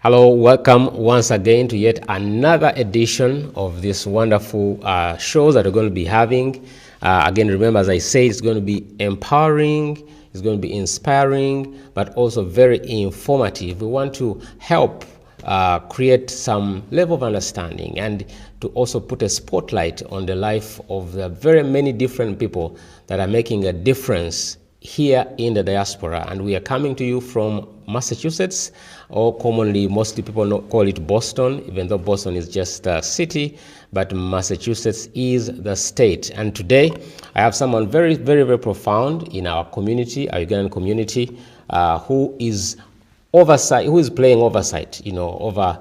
Hello, welcome once again to yet another edition of this wonderful shows that we're going to be having. Again, remember, as I say, it's going to be empowering, it's going to be inspiring, but also very informative. We want to help create some level of understanding and to also put a spotlight on the life of the very many different people that are making a difference here in the diaspora. And we are coming to you from Massachusetts, or commonly mostly people call it Boston, even though Boston is just a city, but Massachusetts is the state. And today I have someone very, very, very profound in our community, our Ugandan community, who is playing oversight, over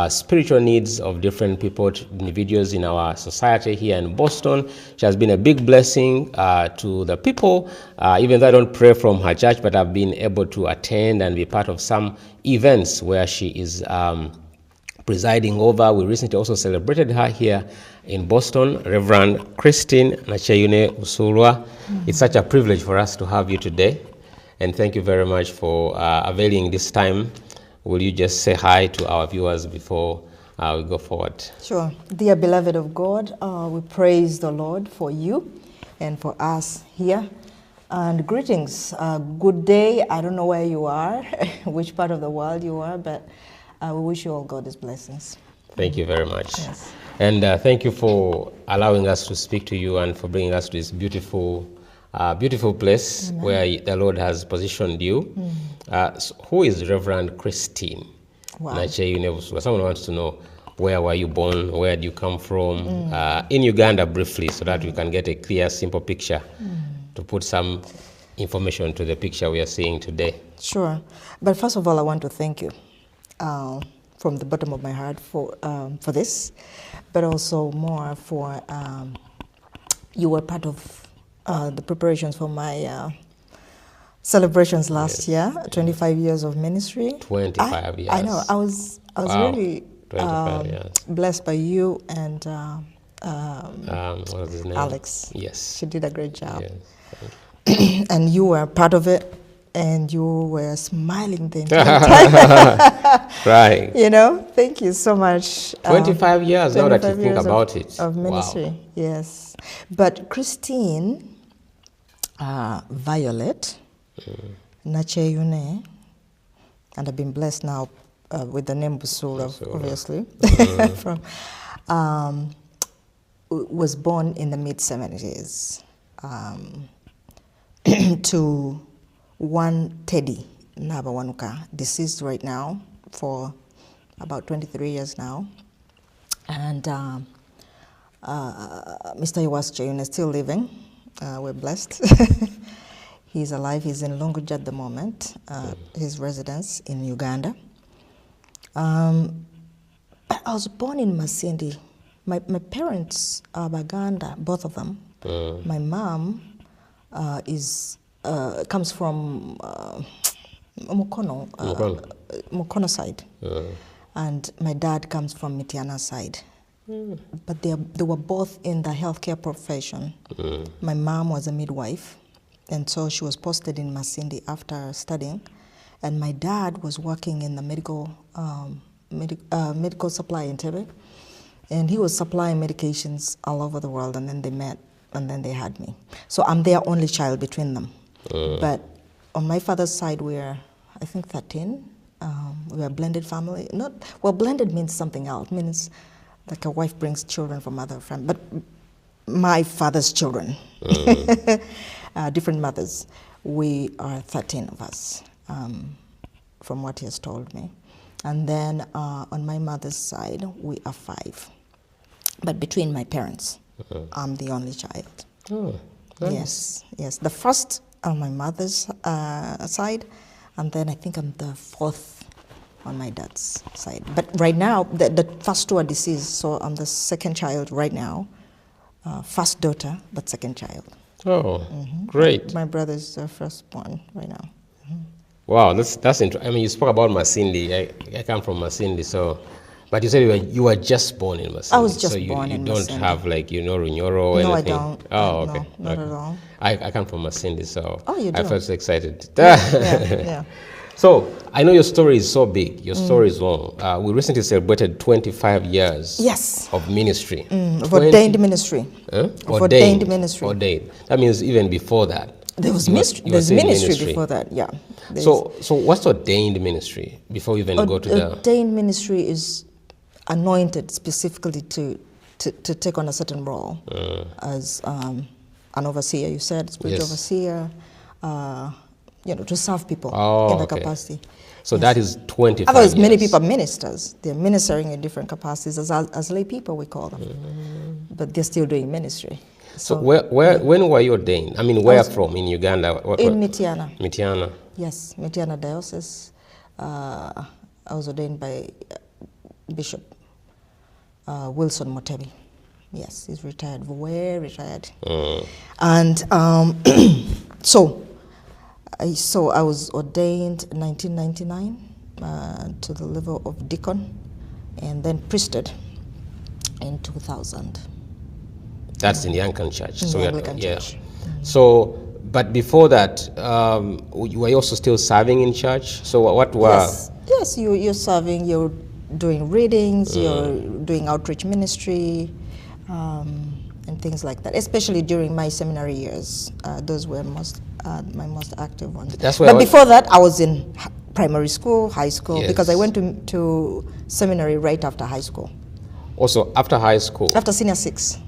spiritual needs of different people, individuals in our society here in Boston. She has been a big blessing to the people, even though I don't pray from her church, but I've been able to attend and be part of some events where she is presiding over. We recently also celebrated her here in Boston, Reverend Christine Nakyeyune Busuulwa. It's such a privilege for us to have you today. And thank you very much for availing this time. Will you just say hi to our viewers before we go forward? Sure. Dear beloved of God, we praise the Lord for you and for us here. And greetings. Good day. I don't know where you are, which part of the world you are, but we wish you all God's blessings. Thank you very much. Yes. And thank you for allowing us to speak to you and for bringing us to this beautiful place. Amen. Where the Lord has positioned you. So who is Reverend Christine Nakyeyune Busuulwa? Someone wants to know, where were you born? Where do you come from? In Uganda, briefly, so that we can get a clear, simple picture to put some information to the picture we are seeing today. Sure. But first of all, I want to thank you from the bottom of my heart for this, but also more for you were part of the preparations for my celebrations last year, 25 years of ministry. 25 years. I know. I was really 25 years. Blessed by you and what was his name? Alex. Yes. She did a great job. Yes. And you were part of it, and you were smiling the entire time. Right. Thank you so much. 25 years, now that you think about it. Of ministry, wow. Yes. But Christine, Violet, Nakyeyune, and I've been blessed now with the name Busuulwa, obviously, was born in the mid-70s to one Teddy Nabawanuka, deceased right now for about 23 years now. And Mr. Nakyeyune is still living. We're blessed. He's alive. He's in Lunguja at the moment, his residence in Uganda. But I was born in Masindi. My parents are Baganda, both of them. My mom comes from Mukono side, and my dad comes from Mitiana side. But they were both in the healthcare profession. My mom was a midwife, and so she was posted in Masindi after studying, and my dad was working in the medical supply in Tebe, and he was supplying medications all over the world, and then they met, and then they had me. So I'm their only child between them. But on my father's side, we're, I think, 13. We're a blended family. Blended means something else. It means like a wife brings children from other friends. But my father's children, different mothers. We are 13 of us, from what he has told me. And then on my mother's side, we are 5. But between my parents, I'm the only child. Oh, nice. Yes. The first on my mother's side, and then I think I'm the 4th on my dad's side. But right now, the first 2 are deceased, so I'm the second child right now. First daughter, but second child. Oh, great. My brother's the firstborn right now. Wow, that's interesting. I mean, you spoke about Masindi. I come from Masindi, so... But you said you were just born in Masindi. I was just born in Masindi. You don't have Runyoro or anything? No, I don't. Oh, okay. No, not at all. I come from Masindi, so you do? I felt so excited. Yeah. So I know your story is so big. Your story is long. We recently celebrated 25 years. Yes. Of ministry. Of ordained ministry. Ordained ministry. Ordained. That means even before that. There was ministry before that. Yeah. So what's ordained ministry before we even go to the... Ordained ministry is anointed specifically to take on a certain role as an overseer, you said, spiritual overseer, to serve people in the capacity. So that is 25 Otherwise, years. many people are ministers. They're ministering in different capacities. As lay people, we call them. But they're still doing ministry. So when were you ordained? I mean, where from in Uganda? In Mityana. Mityana. Yes, Mityana Diocese. I was ordained by Bishop Wilson Motebi. Yes, he's retired, way retired. And so I was ordained in 1999 to the level of deacon, and then priested in 2000. That's in the Anglican Church. In the Anglican Church. So, but before that, were you also still serving in church? So what were... Yes, you're serving, you're doing readings, you're doing outreach ministry, and things like that, especially during my seminary years. Those were my most active ones. But before that, I was in primary school, high school, because I went to seminary right after high school. Also, after high school? After senior 6.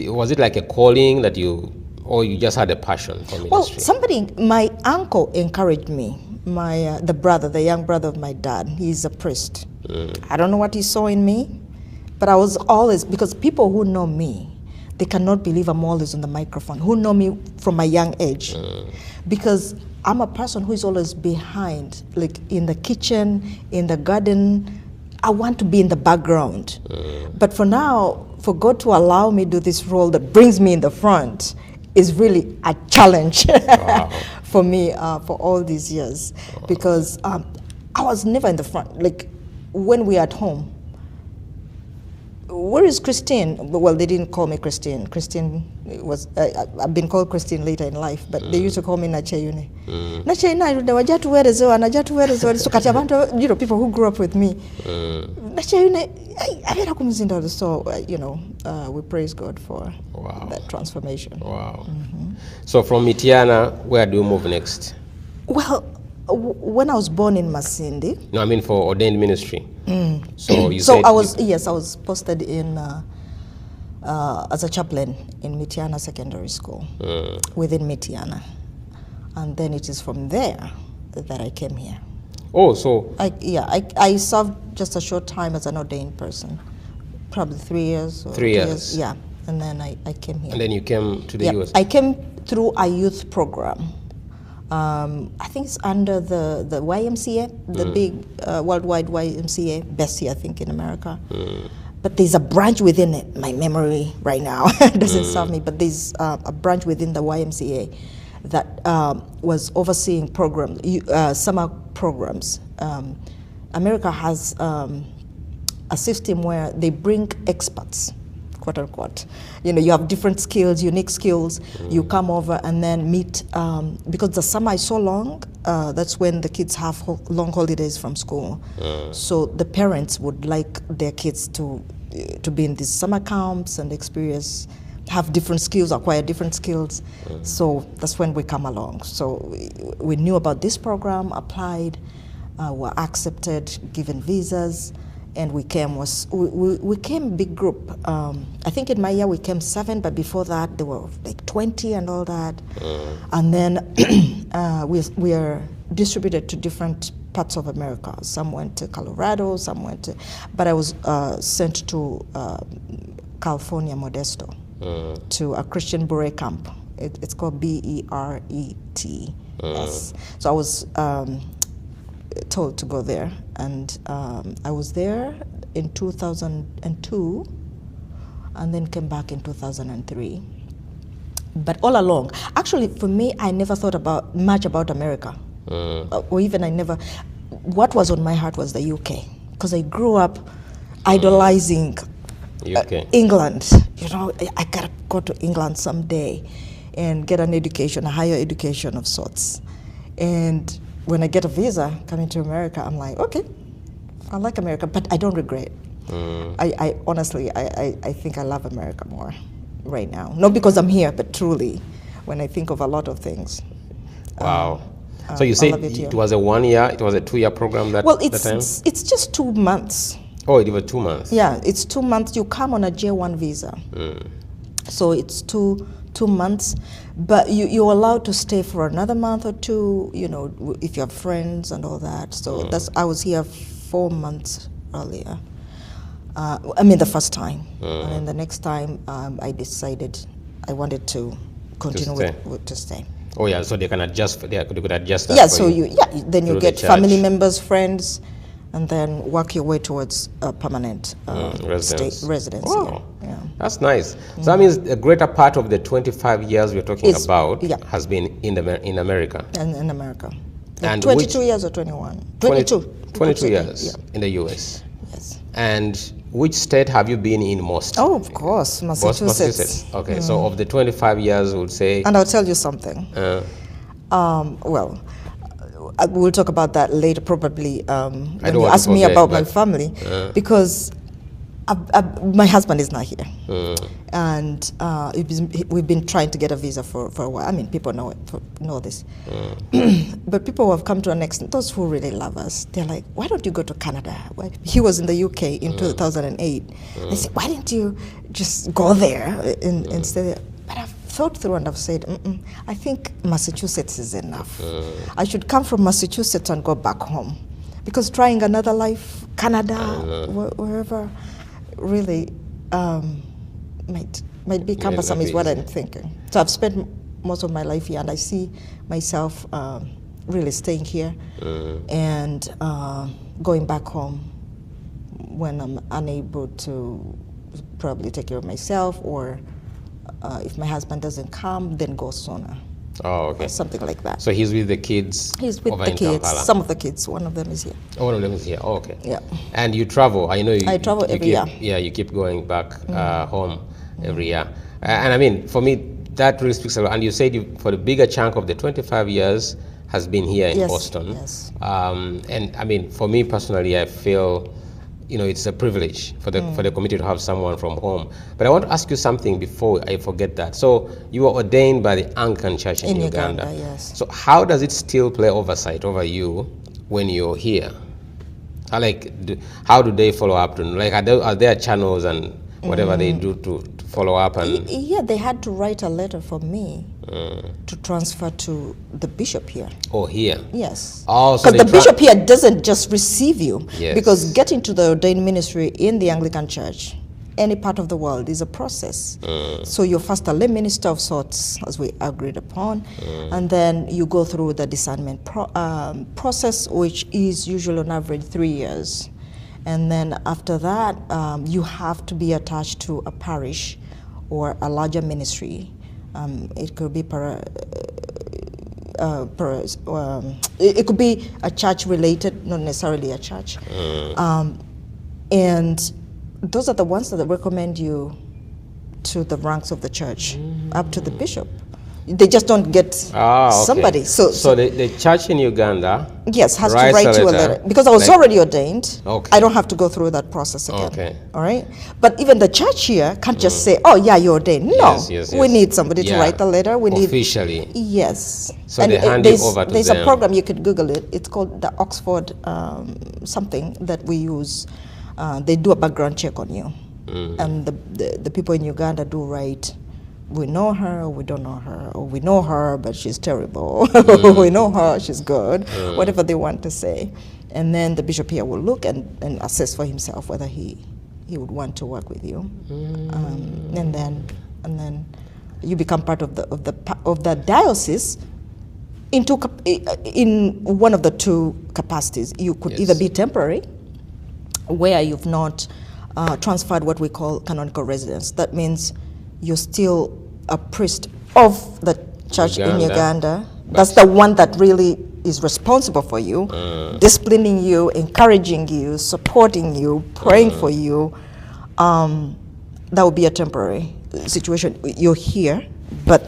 Was it like a calling that or you just had a passion for ministry? Well, my uncle encouraged me. The young brother of my dad, he's a priest. I don't know what he saw in me, but I was always, because people who know me, they cannot believe I'm always on the microphone, who know me from my young age. Because I'm a person who is always behind, like in the kitchen, in the garden. I want to be in the background. But for now, for God to allow me to do this role that brings me in the front is really a challenge for me for all these years. Because I was never in the front. Like when we are at home, where is Christine? Well, they didn't call me Christine. Christine was, I've been called Christine later in life, but they used to call me Nakyeyune. Nakyeyune, so kati abantu, people who grew up with me. Nakyeyune, so, we praise God for that transformation. Wow. So from Mityana, where do you move next? Well, when I was born in Masindi. No, I mean for ordained ministry. So you said I was posted in as a chaplain in Mityana Secondary School within Mityana, and then it is from there that I came here. Oh, so I served just a short time as an ordained person, probably 3 years. 3 years. Yeah, and then I came here. And then you came to the US. I came through a youth program. I think it's under the YMCA, the big worldwide YMCA, Bessie, I think, in America. But there's a branch within it. My memory right now doesn't serve me, but there's a branch within the YMCA that was overseeing programs, summer programs. America has a system where they bring experts, quote unquote. You have different skills, unique skills. You come over and then meet, because the summer is so long, that's when the kids have long holidays from school. So the parents would like their kids to be in these summer camps and have different skills, acquire different skills. So that's when we come along. So we knew about this program, applied, were accepted, given visas. And we came a big group. I think in my year we came 7, but before that there were like 20 and all that. And then we are distributed to different parts of America. Some went to Colorado, some went to, but I was sent to California, Modesto, to a Christian Beret camp. It's called BERET. Yes. So I was told to go there, and I was there in 2002 and then came back in 2003. But all along, actually for me, I never thought much about America, or even what was on my heart was the UK, because I grew up idolizing England. I gotta go to England someday and get an education, a higher education of sorts. And when I get a visa coming to America, I'm like, okay, I like America, but I don't regret. I honestly, I think I love America more right now. Not because I'm here, but truly, when I think of a lot of things. Wow. So you said it was a 1 year, it was a 2-year program that, that time? It's just 2 months. Oh, it was 2 months. Yeah, it's 2 months. You come on a J1 visa. So it's two months, but you're allowed to stay for another month or two, you know, if you have friends and all that. So I was here 4 months earlier. I mean, the first time. And then the next time, I decided I wanted to continue to stay. Oh yeah, so they can adjust. They could adjust that. Yeah, so then you get the family members, friends, and then work your way towards a permanent residence. Wow. Yeah. That's nice. So that means a greater part of the 25 years we're talking about has been in America. And in America. And 22 years or 21? 22. 22 years in the U.S. Yes. And which state have you been in most? Oh, of course, Massachusetts. Okay, so of the 25 years, we'll say... And I'll tell you something. Well, we'll talk about that later, probably, when you ask me about my family, because my husband is not here. And we've been trying to get a visa for a while. I mean, people know this. But people who have come to an extent, those who really love us, they're like, why don't you go to Canada? He was in the UK in 2008. They said, why didn't you just go there and stay there? But I've thought through and I've said, I think Massachusetts is enough. I should come from Massachusetts and go back home. Because trying another life, Canada, wherever, really might be cumbersome is what I'm thinking. So I've spent most of my life here, and I see myself really staying here and going back home when I'm unable to probably take care of myself, or if my husband doesn't come, then go sooner. Oh, okay. Or something like that. So he's with the kids? He's with the kids. Kampala. Some of the kids. One of them is here. Oh, one of them is here. Oh, okay. Yeah. And you travel. I know you. I travel every year. Yeah, you keep going back home every year. And I mean, for me, that really speaks a lot. And you said for the bigger chunk of the 25 years has been here in Boston. Yes. And I mean, for me personally, I feel, it's a privilege for the committee to have someone from home. But I want to ask you something before I forget that. So you were ordained by the Anglican Church in Uganda. Yes. So how does it still play oversight over you when you're here? How do they follow up? Are there channels and whatever they do to follow up? And yeah, they had to write a letter for me to transfer to the bishop here. Oh, here? Yes. Oh, so because the bishop here doesn't just receive you. Yes. Because getting to the ordained ministry in the Anglican Church, any part of the world, is a process. So you're first a lay minister of sorts, as we agreed upon, and then you go through the discernment process, which is usually on average 3 years. And then after that, you have to be attached to a parish or a larger ministry. It could be it could be a church related, not necessarily a church. And those are the ones that recommend you to the ranks of the church, up to the bishop. They just don't get somebody. So the church in Uganda, yes, has to write you a letter. Because I was already ordained, I don't have to go through that process again. Okay. All right? But even the church here can't just say, oh, yeah, you're ordained. No. Yes. We need somebody to write the letter. We officially. Yes. So and they hand it over to them. There's a program, you could Google it. It's called the Oxford something that we use. They do a background check on you. And the people in Uganda do write, we know her, or we don't know her, or we know her, but she's terrible, we know her, she's good, whatever they want to say. And then the bishop here will look and assess for himself whether he would want to work with you. And then you become part of the diocese in one of the two capacities. You could either be temporary, where you've not transferred what we call canonical residence. That means you're still a priest of the church in Uganda. That's the one that really is responsible for you, disciplining you, encouraging you, supporting you, praying for you. That would be a temporary situation. You're here, but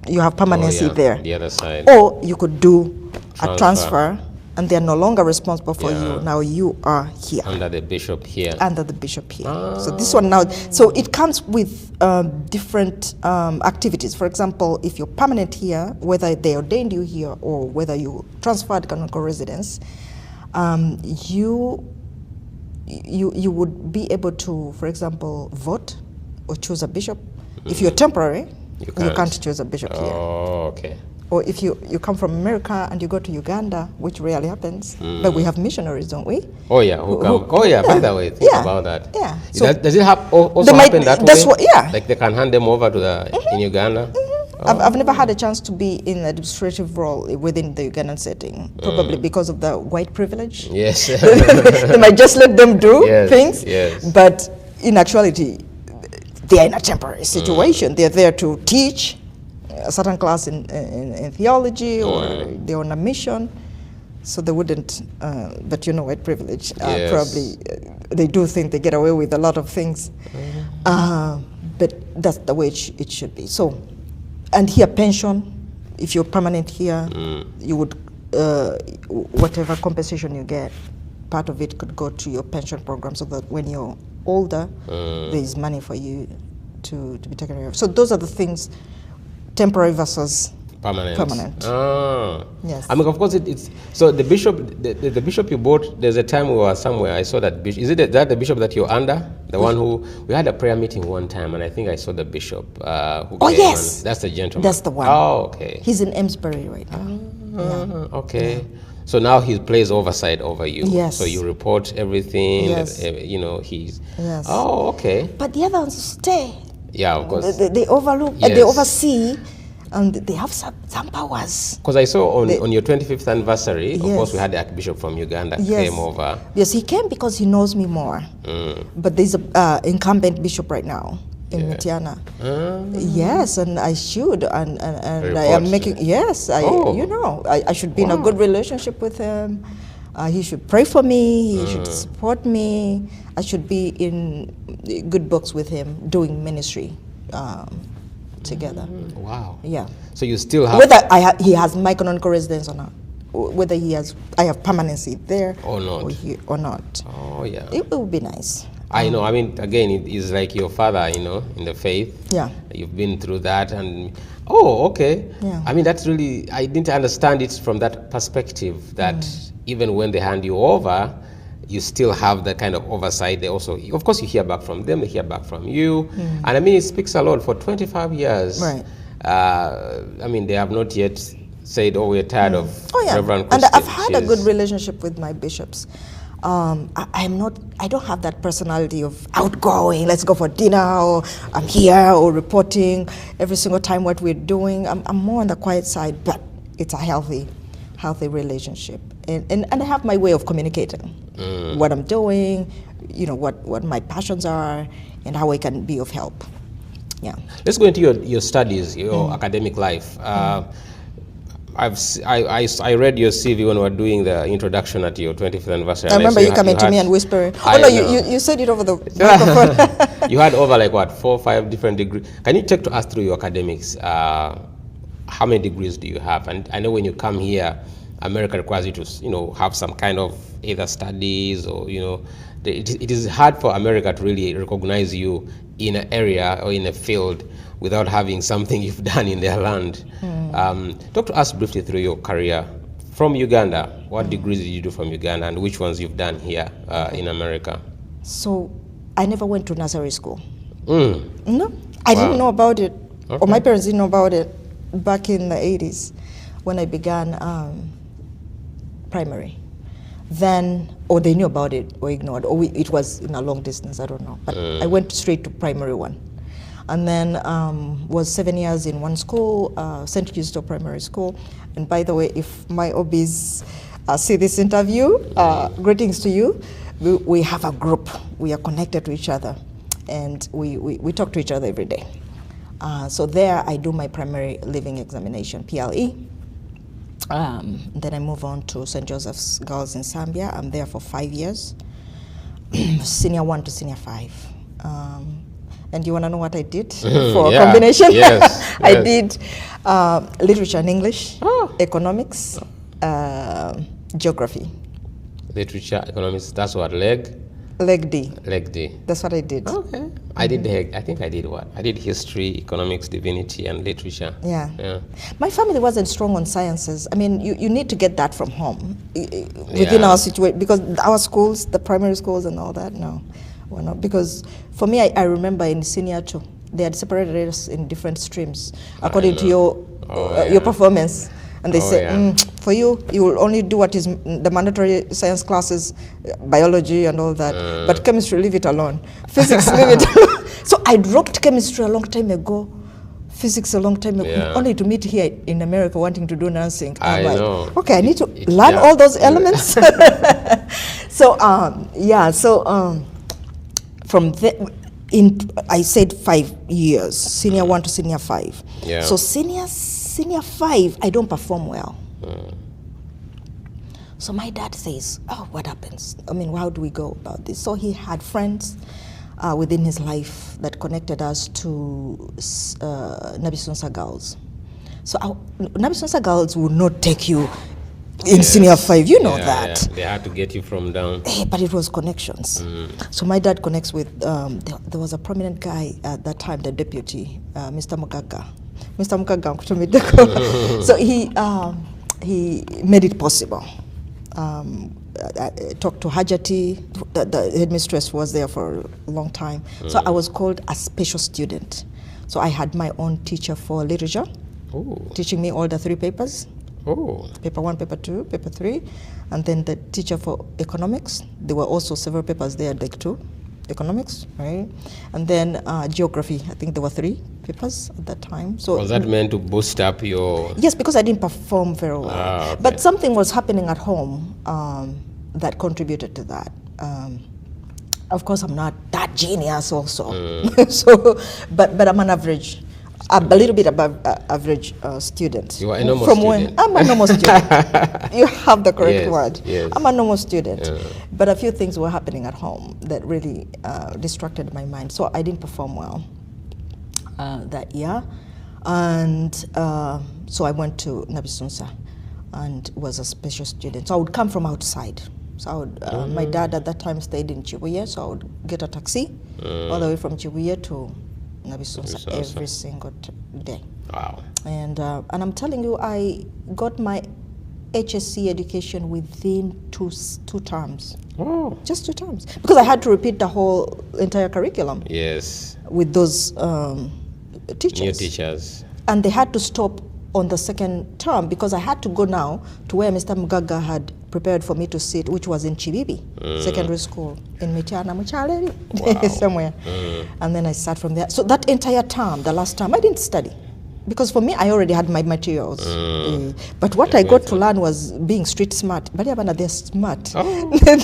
you have permanency there. The other side. Or you could do a transfer, and they're no longer responsible for you. Now you are here. Under the bishop here. Under the bishop here. So this one now, so it comes with different activities. For example, if you're permanent here, whether they ordained you here or whether you transferred canonical residence, you would be able to, for example, vote or choose a bishop. If you're temporary, you can't choose a bishop here. Oh, okay. Or if you come from America and you go to Uganda, which rarely happens, but we have missionaries, don't we? Oh yeah, by the way, think about that. Yeah. So does it also happen that way? Like they can hand them over to in Uganda? I've never had a chance to be in an administrative role within the Ugandan setting, probably because of the white privilege. Yes. They might just let them do things, yes. But in actuality, they are in a temporary situation. They're there to teach a certain class in theology, or they're on a mission, so they wouldn't, but white privilege, probably they do think they get away with a lot of things, but that's the way it should be. So, and here pension, if you're permanent here, you would, whatever compensation you get, part of it could go to your pension program, so that when you're older, there is money for you to be taken care of. So those are the things. Temporary versus permanent. Yes. I mean, of course, it's so the bishop you bought. There's a time we were somewhere. I saw that bishop. Is it that the bishop that you're under? The one who we had a prayer meeting one time, and I think I saw the bishop. Who came yes, that's the gentleman. That's the one. Oh, okay. He's in Amesbury right now. Okay. Yeah. So now he plays oversight over you. Yes. So you report everything. Yes. He's. Yes. Oh, okay. But the others stay. Yeah, of course. They overlook, they oversee, and they have some powers. Because I saw on your 25th anniversary, of course, we had the Archbishop from Uganda came over. Yes, he came because he knows me more. But there's an incumbent bishop right now in Mutiana. Yes, and I should, and I am making, I should be in a good relationship with him. He should pray for me, he should support me. I should be in good books with him, doing ministry together. Wow. Yeah. So you still have... Whether he has my canonical residence or not, whether I have permanency there or not. Or not. Oh, yeah. It would be nice. I know. I mean, again, it is like your father, in the faith. Yeah. You've been through that, and okay. Yeah. I mean, that's really, I didn't understand it from that perspective, that even when they hand you over, you still have that kind of oversight. They also, of course, you hear back from them, they hear back from you. And I mean, it speaks a lot. For 25 years, right. I mean, they have not yet said, we're tired of Reverend Christine. And I've had a good She's- relationship with my bishops. I don't have that personality of outgoing, let's go for dinner, or I'm here, or reporting every single time what we're doing. I'm more on the quiet side, but it's a healthy relationship. And I have my way of communicating what I'm doing, what my passions are, and how I can be of help. Yeah. Let's go into your studies, your academic life. I read your CV when we were doing the introduction at your 25th anniversary. I remember you coming to me and whispering. Oh no, you said it over the microphone. You had over 4 or 5 different degrees. Can you take us through your academics? How many degrees do you have? And I know when you come here, America requires you to have some kind of either studies or it is hard for America to really recognize you in an area or in a field without having something you've done in their land. Talk to us briefly through your career from Uganda. What degrees did you do from Uganda, and which ones you've done here in America? So I never went to nursery school. No, Wow. I didn't know about it, Okay. or my parents didn't know about it back in the 80s when I began primary. Then, or they knew about it or ignored, or it was in a long distance, I don't know. But I went straight to primary 1. And then was 7 years in one school, St. Cristo Primary School. And by the way, if my OBs see this interview, greetings to you. We have a group. We are connected to each other. And we talk to each other every day. So there I do my primary living examination, PLE. Then I move on to St. Joseph's Girls in Zambia. I'm there for 5 years, senior 1 to senior 5. And you want to know what I did for a combination? Yes, I did literature and English, economics, geography. Literature, economics, that's what, leg? Leg D. Leg D. That's what I did. Okay. I did I think I did what? I did history, economics, divinity, and literature. Yeah. My family wasn't strong on sciences. I mean, you need to get that from home within our situation, because our schools, the primary schools and all that, no, we're not. Because for me, I remember in senior two, they had separated us in different streams according to your performance. And they said, for you, you will only do what is the mandatory science classes, biology and all that. But chemistry, leave it alone. Physics, leave it alone. So I dropped chemistry a long time ago, physics a long time ago, only to meet here in America wanting to do nursing. I'm like, okay, I need to learn all those elements. So, from the, I said 5 years, senior 1 to senior 5. Yeah. So senior 5, I don't perform well. So my dad says, oh, what happens? I mean, how do we go about this? So he had friends within his life that connected us to Nabisunsa girls. So Nabisunsa girls would not take you in senior 5, you know that. Yeah. They had to get you from down. But it was connections. So my dad connects with, there was a prominent guy at that time, the deputy, Mr. Mugaga. Mr. Mugaga. So he made it possible. I talked to Hajati, the headmistress was there for a long time. So I was called a special student. So I had my own teacher for literature, teaching me all the 3 papers. Paper 1, paper 2, paper 3. And then the teacher for economics. There were also several papers there, like 2 economics, right? And then geography, I think there were 3 papers at that time. So was that meant to boost up your... Yes, because I didn't perform very well. Okay. But something was happening at home that contributed to that. Of course, I'm not that genius also. But I'm an average, a little bit above average student. You are a normal student. I'm a normal student. You have the correct word. Yes. I'm a normal student. But a few things were happening at home that really distracted my mind. So I didn't perform well that year. And so I went to Nabisunsa and was a special student. So I would come from outside. So I would, my dad at that time stayed in Chibuye, so I would get a taxi all the way from Chibuye to Nabisunsa every single day. Wow. And I'm telling you, I got my HSC education within two terms. Oh. Just 2 terms. Because I had to repeat the whole entire curriculum. Yes. With those teachers. New teachers. And they had to stop on the 2nd term because I had to go now to where Mr. Mugaga had prepared for me to sit, which was in Chibibi Secondary School in Michana, somewhere. And then I sat from there. So that entire term, the last term, I didn't study. Because for me, I already had my materials. But what I got to learn was being street smart. But they're smart. Oh. They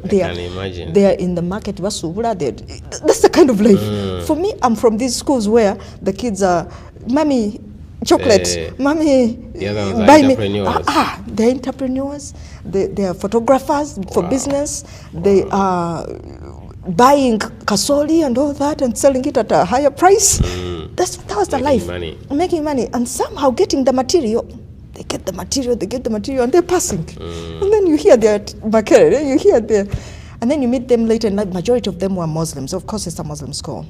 can imagine. They are in the market. That's the kind of life. For me, I'm from these schools where the kids are, mommy, chocolate, mommy, buy me. They're entrepreneurs. They are photographers for business. They are buying kasoli and all that and selling it at a higher price. That was the life. Making money and somehow getting the material. They get the material, and they're passing. And then you hear they're at Bakere, you hear there, and then you meet them later, and the majority of them were Muslims. Of course, it's a Muslim school.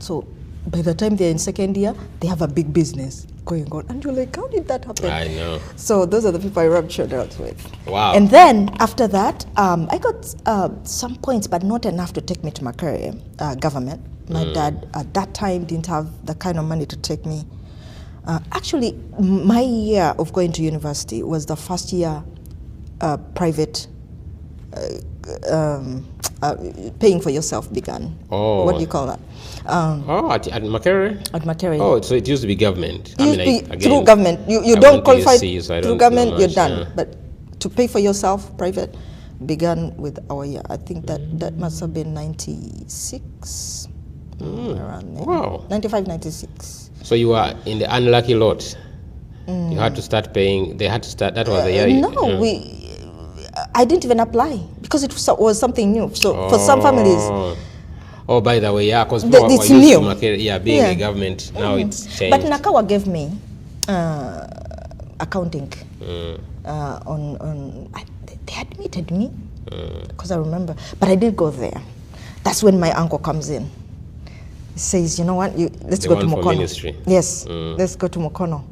So by the time they're in 2nd year, they have a big business going on. And you're like, how did that happen? I know. So those are the people I rubbed shoulders with. Wow. And then after that, I got some points, but not enough to take me to Makerere government. My dad at that time didn't have the kind of money to take me. Actually, my year of going to university was the first year private paying for yourself began. Oh. What do you call that? At Makerere? At Makerere. Oh, so it used to be government. Through government. You don't qualify through government, you're done. Yeah. But to pay for yourself, private, began with our year. I think that must have been 96. Around there. Wow. 95, 96. So you were in the unlucky lot. You had to start paying. They had to start. That was the year. No, I didn't even apply because it was something new. So for some families. Oh, by the way, because it's new. Being a government now it's changed. But Nakawa gave me accounting They admitted me, because I remember, but I did go there. That's when my uncle comes in. He says, you know what, let's go to Mukono. Ministry. Yes, let's go to Mukono.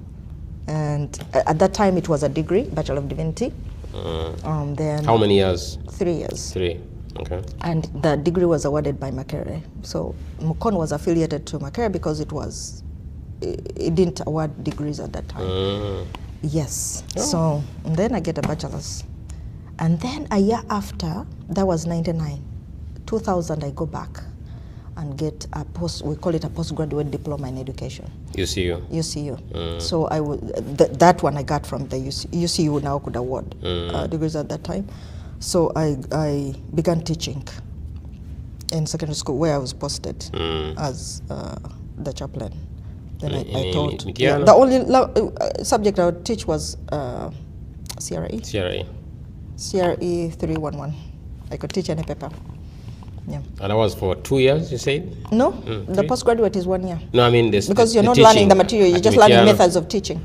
And at that time it was a degree, Bachelor of Divinity. Then how many years? 3 years. 3, okay. And the degree was awarded by Makerere. So Mukono was affiliated to Makerere because it didn't award degrees at that time. Yes. Oh. So and then I get a bachelor's. And then a year after, that was 99, 2000, I go back and get a we call it a postgraduate diploma in education. UCU. UCU. So that one I got from the UCU now could award degrees at that time. So I began teaching in secondary school where I was posted as the chaplain. Then I taught. Yeah, the only subject I would teach was CRE. CRE 311. I could teach any paper. Yeah. And that was for 2 years, you said? No, the postgraduate is 1 year. No, I mean this. Because you're not learning the material, you're just learning methods of teaching.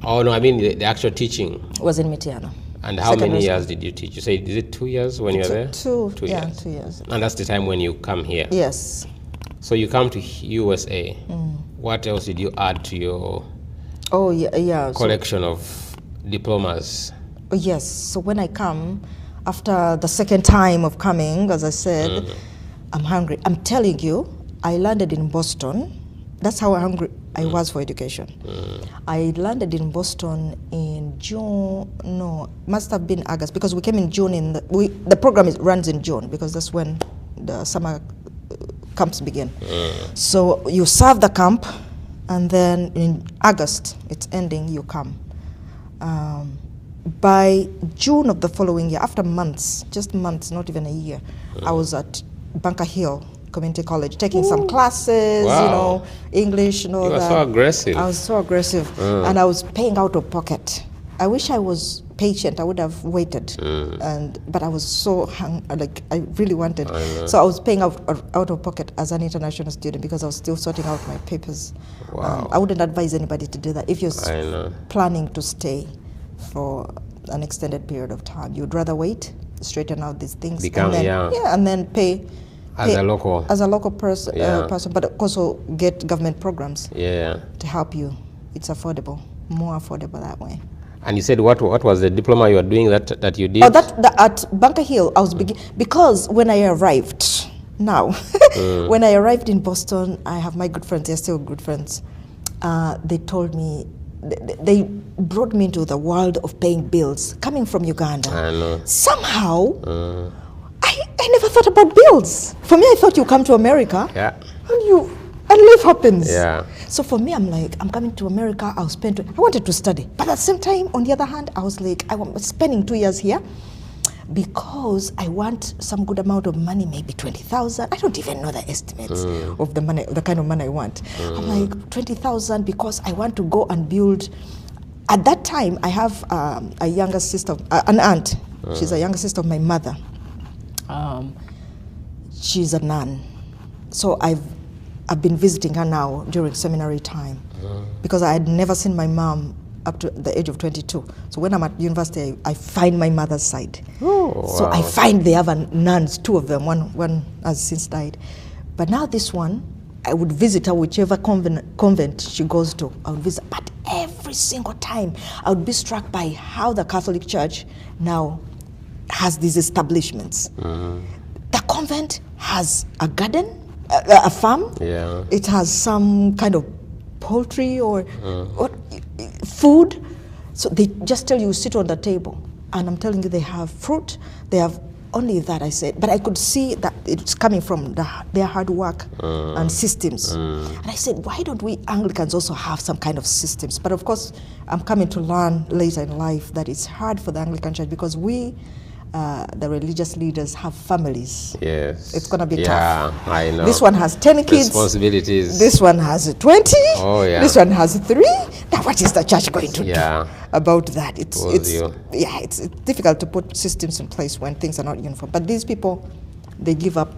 Oh, no, I mean the actual teaching. Was in Mitiana. And how many years did you teach? You said, is it 2 years when you were there? 2 years. 2 years. And that's the time when you come here? Yes. So you come to USA. What else did you add to your collection of diplomas? Yes. So when I come, after the second time of coming, as I said, I'm hungry. I'm telling you, I landed in Boston. That's how hungry I was for education. I landed in Boston in June. No, must have been August, because we came in June. The program runs in June because that's when the summer camps begin. So you serve the camp, and then in August it's ending. You come. By June of the following year, after months, just months, not even a year, I was at Bunker Hill Community College taking some classes, English and all that. You were so aggressive. I was so aggressive, and I was paying out of pocket. I wish I was patient. I would have waited, but I was so I really wanted. So I was paying out of pocket as an international student because I was still sorting out my papers. Wow. I wouldn't advise anybody to do that if you're planning to stay for an extended period of time. You'd rather wait, straighten out these things, and then pay as a local person, but also get government programs to help you. It's affordable, more affordable that way. And you said what was the diploma you were doing that you did? At Bunker Hill, I was because when I arrived, when I arrived in Boston, I have my good friends. They're still good friends. They told me. They brought me into the world of paying bills, coming from Uganda. I know. Somehow, I never thought about bills. For me, I thought you come to America, and life happens. Yeah. So for me, I'm like, I'm coming to America, I wanted to study. But at the same time, on the other hand, I was like, I'm spending 2 years here because I want some good amount of money, maybe 20,000. I don't even know the estimates of the money, the kind of money I want. I'm like 20,000 because I want to go and build. At that time, I have a younger sister, an aunt. She's a younger sister of my mother. She's a nun, so I've been visiting her now during seminary time because I had never seen my mom up to the age of 22. So when I'm at university, I find my mother's side. So I find they have nuns, 2 of them, one has since died. But now this one, I would visit her whichever convent she goes to. I would visit, but every single time I would be struck by how the Catholic Church now has these establishments. The convent has a garden, a farm. Yeah. It has some kind of poultry or food. So they just tell you sit on the table, and I'm telling you they have fruit. They have only that, I said, but I could see that it's coming from their hard work and systems. And I said, why don't we Anglicans also have some kind of systems? But of course, I'm coming to learn later in life that it's hard for the Anglican Church because we, the religious leaders, have families. Yes. It's going to be tough. Yeah, I know. This one has 10 kids. Responsibilities. This one has 20. Oh, yeah. This one has 3. Now, what is the church going to do about that? It's difficult to put systems in place when things are not uniform. But these people, they give up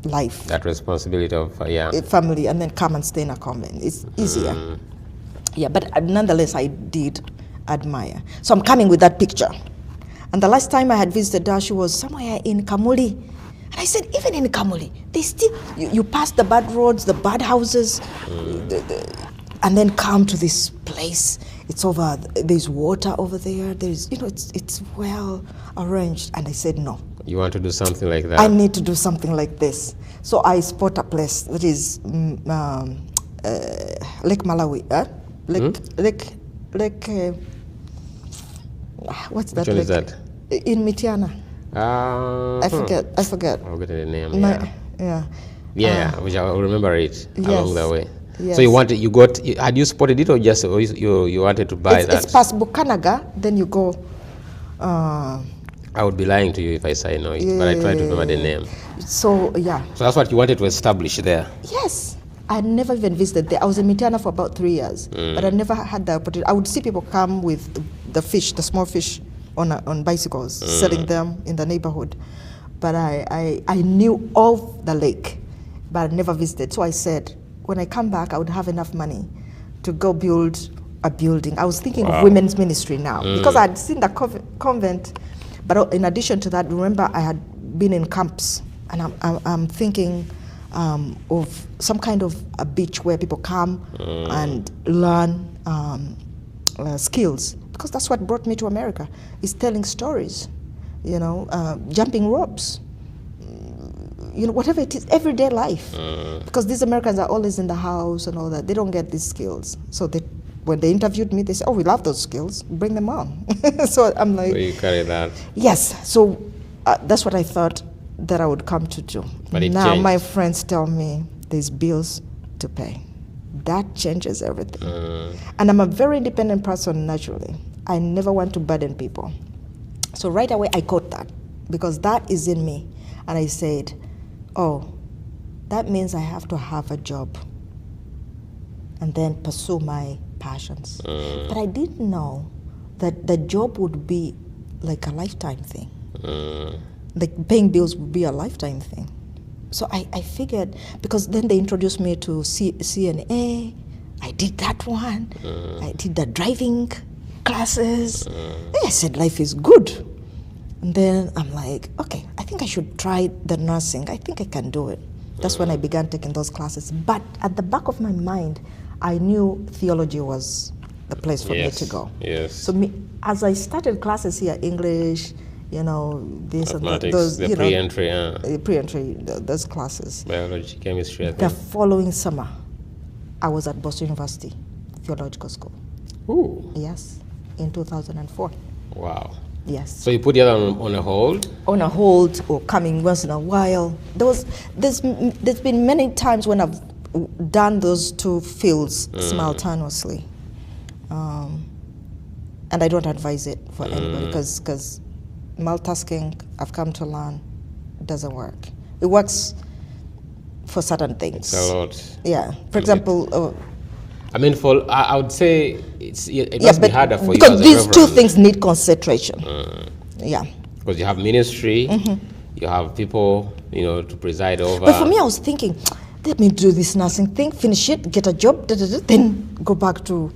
life. That responsibility of, family, and then come and stay in a convent. It's easier. Yeah, but nonetheless, I did admire. So I'm coming with that picture. And the last time I had visited her, she was somewhere in Kamuli. And I said, even in Kamuli, they still, you pass the bad roads, the bad houses, and then come to this place. It's over, there's water over there. There's, it's well arranged. And I said, no. You want to do something like that? I need to do something like this. So I spot a place that is Lake Malawi. What's that? Which one is that? In Mitiana. I forget. I'll get the name. Yeah. Which I will remember it along the way. Yes. So had you spotted it, or just you wanted to buy that? It's past Bukanaga, then you go. I would be lying to you if I say no, but I try to remember the name. So, yeah. So that's what you wanted to establish there? Yes. I had never even visited there. I was in Mitiana for about 3 years, but I never had the opportunity. I would see people come with the fish, the small fish, on bicycles, selling them in the neighborhood. But I knew of the lake, but I never visited. So I said, when I come back, I would have enough money to go build a building. I was thinking of women's ministry now, because I had seen the convent. But in addition to that, remember, I had been in camps, and I'm thinking of some kind of a beach where people come and learn skills, because that's what brought me to America, is telling stories, jumping ropes, whatever it is, everyday life. Because these Americans are always in the house and all that. They don't get these skills. So when they interviewed me, they said, oh, we love those skills, bring them on. So I'm like... So you carry that? Yes. So that's what I thought that I would come to do. But now changed. My friends tell me there's bills to pay. That changes everything. And I'm a very independent person naturally. I never want to burden people. So right away I caught that, because that is in me. And I said, oh, that means I have to have a job and then pursue my passions. But I didn't know that the job would be like a lifetime thing. Like paying bills would be a lifetime thing. So I figured, because then they introduced me to CNA, I did that one, I did the driving classes. I said, life is good. And then I'm like, okay, I think I should try the nursing. I think I can do it. That's when I began taking those classes. But at the back of my mind, I knew theology was the place for me to go. Yes. So as I started classes here, English, this and that, those, the pre-entry, pre-entry, those classes. Biology, chemistry, I think. The following summer, I was at Boston University Theological School. Ooh. Yes, in 2004. Wow. Yes. So you put the other on a hold? On a hold, or coming once in a while. There's been many times when I've done those two fields simultaneously. And I don't advise it for anybody, because multitasking, I've come to learn, doesn't work. It works for certain things. It's a lot. Yeah. For example... I would say it must be harder for you because as a these reverend. two things need concentration. Yeah. Because you have ministry, you have people, to preside over. But for me, I was thinking, let me do this nursing thing, finish it, get a job, then go back to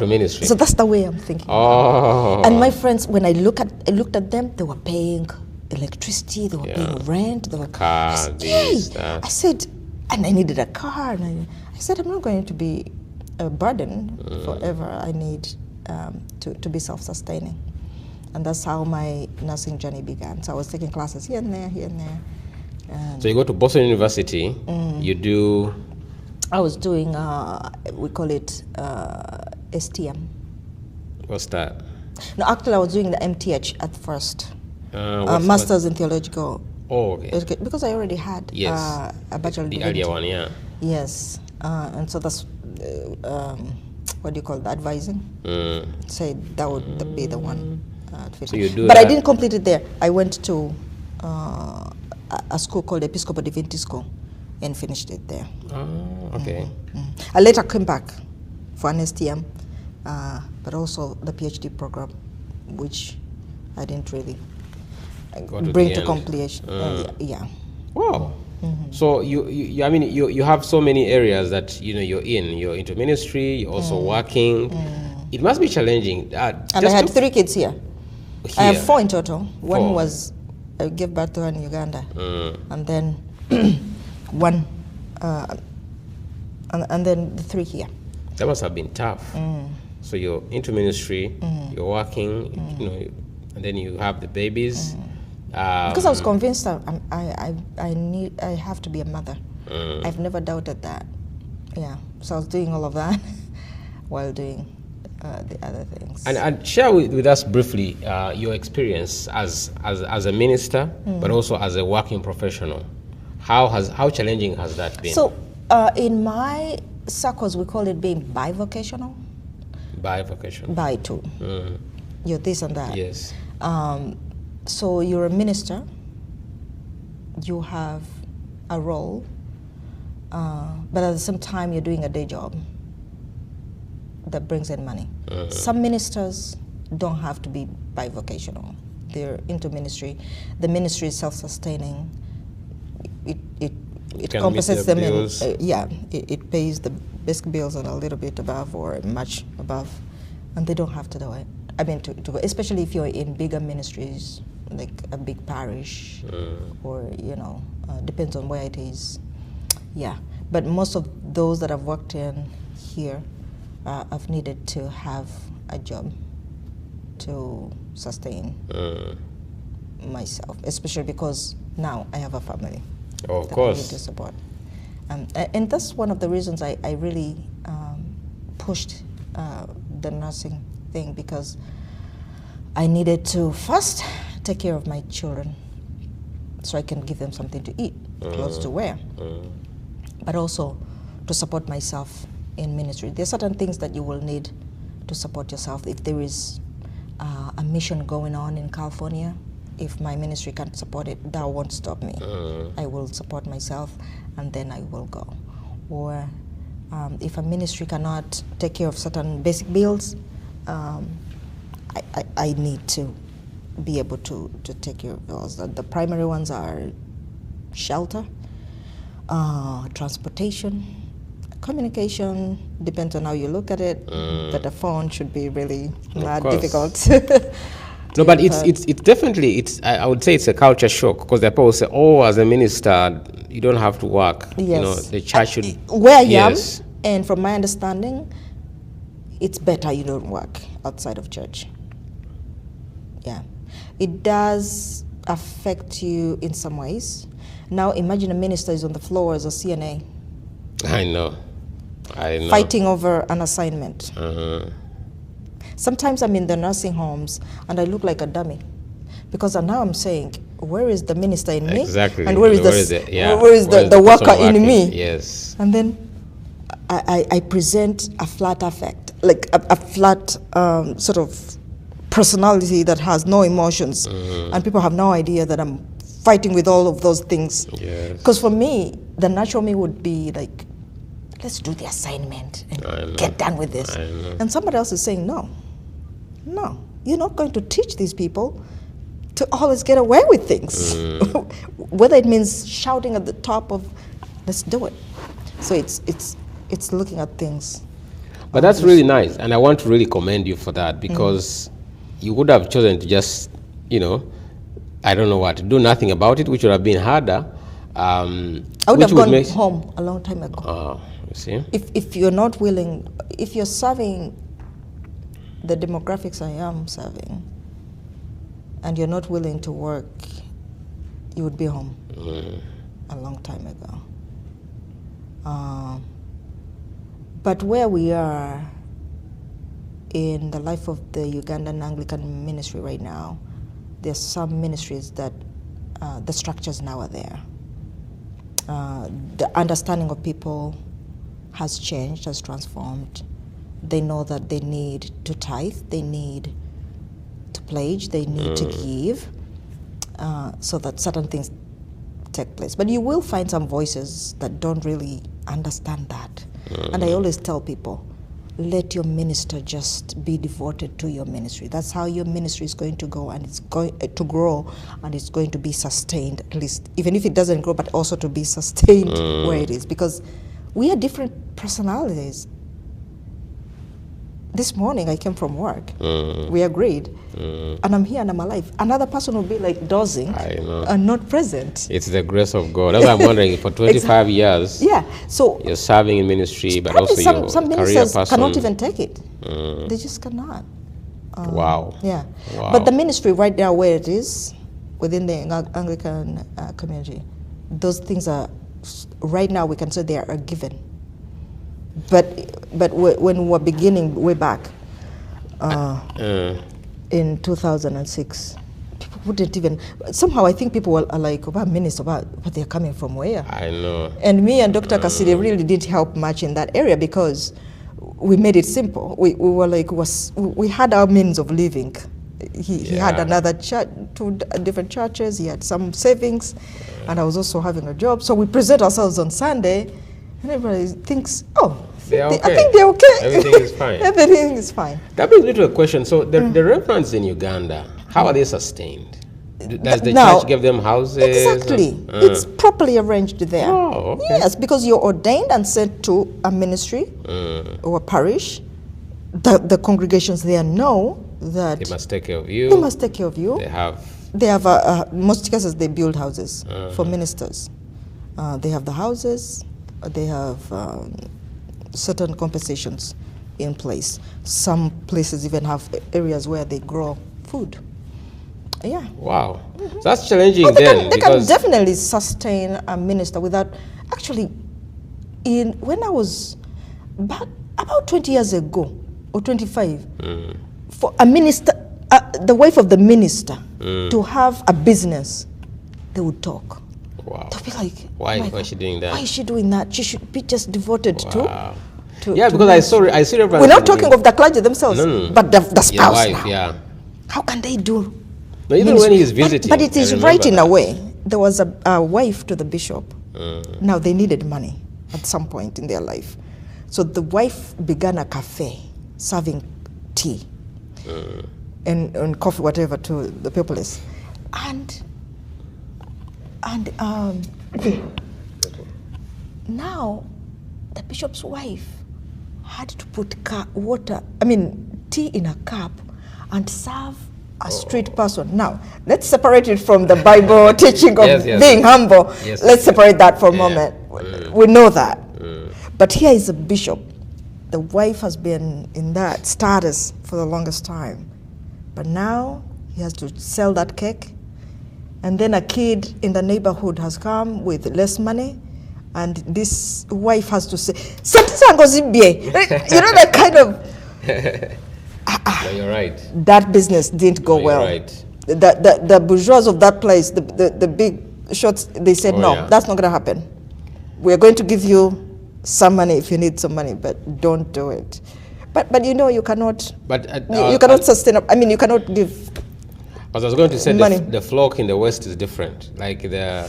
ministry. So that's the way I'm thinking. And my friends, when I looked at them, they were paying electricity, they were paying rent, they were car, I said, and I needed a car, and I said, I'm not going to be a burden forever. I need to be self-sustaining. And that's how my nursing journey began. So I was taking classes here and there, here and there. So you go to Boston University, you do... I was doing, we call it STM. What's that? No, actually I was doing the MTH at first. Masters in Theological. Oh, okay. Because I already had a bachelor degree. The earlier one, yeah. Yes. And so that's, what do you call it, advising? Say that would be the one. So you do but I didn't complete it there. I went to a school called Episcopal Divinity School and finished it there. Okay. I later came back for an STM, but also the PhD program, which I didn't really bring to completion. Yeah. Wow. So you have so many areas that you're in. You're into ministry. You're also working. It must be challenging. And I had 3 kids here. Here. I have 4 in total. One 4. was, I gave birth to her in Uganda. And then one, and then the 3 here. That must have been tough. So you're into ministry, you're working, you know, and then you have the babies. Because I was convinced that I have to be a mother. I've never doubted that. Yeah, so I was doing all of that while doing the other things. And share with us briefly your experience as a minister, but also as a working professional. How challenging has that been? So in my circles, we call it being bivocational. Bivocational. Bi too. You're this and that. Yes. So you're a minister. You have a role, but at the same time, you're doing a day job that brings in money. Some ministers don't have to be bivocational. They're into ministry. The ministry is self-sustaining. It compensates them. It pays the basic bills and a little bit above or much above, and they don't have to do it. I mean, to go, especially if you're in bigger ministries, like a big parish, or, you know, depends on where it is. Yeah, but most of those that I've worked in here, I've needed to have a job to sustain myself, especially because now I have a family. Oh, of that course. I need to support. And that's one of the reasons I really pushed the nursing thing, because I needed to first take care of my children so I can give them something to eat, clothes to wear, but also to support myself in ministry. There are certain things that you will need to support yourself. If there is a mission going on in California, if my ministry can't support it, that won't stop me. I will support myself, and then I will go. Or if a ministry cannot take care of certain basic bills, I need to be able to take care of those. The primary ones are shelter, transportation, communication, depends on how you look at it, but the phone should be really not difficult. No, but it's definitely, I would say it's a culture shock, because the people say, oh, as a minister, you don't have to work. Yes. You know, the church should. Where I am, and from my understanding, it's better you don't work outside of church. Yeah. It does affect you in some ways. Now imagine a minister is on the floor as a CNA. I know. Fighting over an assignment. Sometimes I'm in the nursing homes and I look like a dummy, because now I'm saying, where is the minister in me? Exactly. And where is the worker in me? Yes. And then I present a flat affect, like a flat sort of personality that has no emotions, and people have no idea that I'm fighting with all of those things. Yes. Because for me, the natural me would be like, let's do the assignment and get done with this. And somebody else is saying, no, you're not going to teach these people to always get away with things. Whether it means shouting at the top of, let's do it. So it's looking at things. But that's really nice, and I want to really commend you for that, because you would have chosen to just, you know, I don't know what, do nothing about it, which would have been harder. I would have gone home a long time ago. You see? If you're not willing, if you're serving the demographics I am serving, and you're not willing to work, you would be home a long time ago. But where we are in the life of the Ugandan Anglican ministry right now, there's some ministries that the structures now are there. The understanding of people has changed, has transformed. They know that they need to tithe, they need to pledge, they need to give, so that certain things take place. But you will find some voices that don't really understand that. And I always tell people, let your minister just be devoted to your ministry. That's how your ministry is going to go, and it's going to grow, and it's going to be sustained, at least, even if it doesn't grow, but also to be sustained where it is, because we are different personalities. This morning I came from work. We agreed. And I'm here and I'm alive. Another person will be like dozing and not present. It's the grace of God. That's why I'm wondering, for 25 years, so you're serving in ministry, but also you're some career ministers person. cannot even take it. They just cannot. Wow. Yeah. Wow. But the ministry right now where it is, within the Anglican community, those things are, right now we can say they are a given. But when we were beginning way back in 2006, people wouldn't even, somehow I think people are like, about minister, but they're coming from where? I know. And me and Dr. Kasiri really didn't help much in that area because we made it simple. We were like, we had our means of living. He had another church, 2 different churches, he had some savings, and I was also having a job. So we present ourselves on Sunday, and everybody thinks, oh, I think they're okay. Everything is fine. Everything is fine. That brings me to a question. So the reverends in Uganda, how are they sustained? Does the church give them houses? Exactly. It's properly arranged there. Oh, okay. Yes, because you're ordained and sent to a ministry or a parish. The congregations there know that they must take care of you. They must take care of you. They have most cases they build houses for ministers. They have the houses. They have certain compensations in place. Some places even have areas where they grow food. Yeah. Wow. So that's challenging they can definitely sustain a minister without, actually, when I was about 20 years ago, or 25, for a minister, the wife of the minister, to have a business, they would talk. Wow. They'll be like, why is she doing that? Why is she doing that? She should be just devoted to because I saw Reverend. We're not talking of the clergy themselves, but the spouse. Wife, now. How can they do? No, even when he's visiting. But it is right in a way. There was a wife to the bishop. Now they needed money at some point in their life. So the wife began a cafe serving tea and coffee, whatever, to the populace. And now the bishop's wife had to put tea in a cup and serve a street person. Now, let's separate it from the Bible teaching of being humble. Let's separate that for a moment. We know that. But here is a bishop. The wife has been in that status for the longest time. But now he has to sell that cake. And then a kid in the neighborhood has come with less money. And this wife has to say, you know, that kind of... No, you're right. That business didn't go well. Right. The bourgeois of that place, the big shots, they said, that's not going to happen. We're going to give you some money if you need some money, but don't do it. But you know, you cannot. But you cannot sustain. You cannot give. But I was going to say money. The flock in the West is different. Like the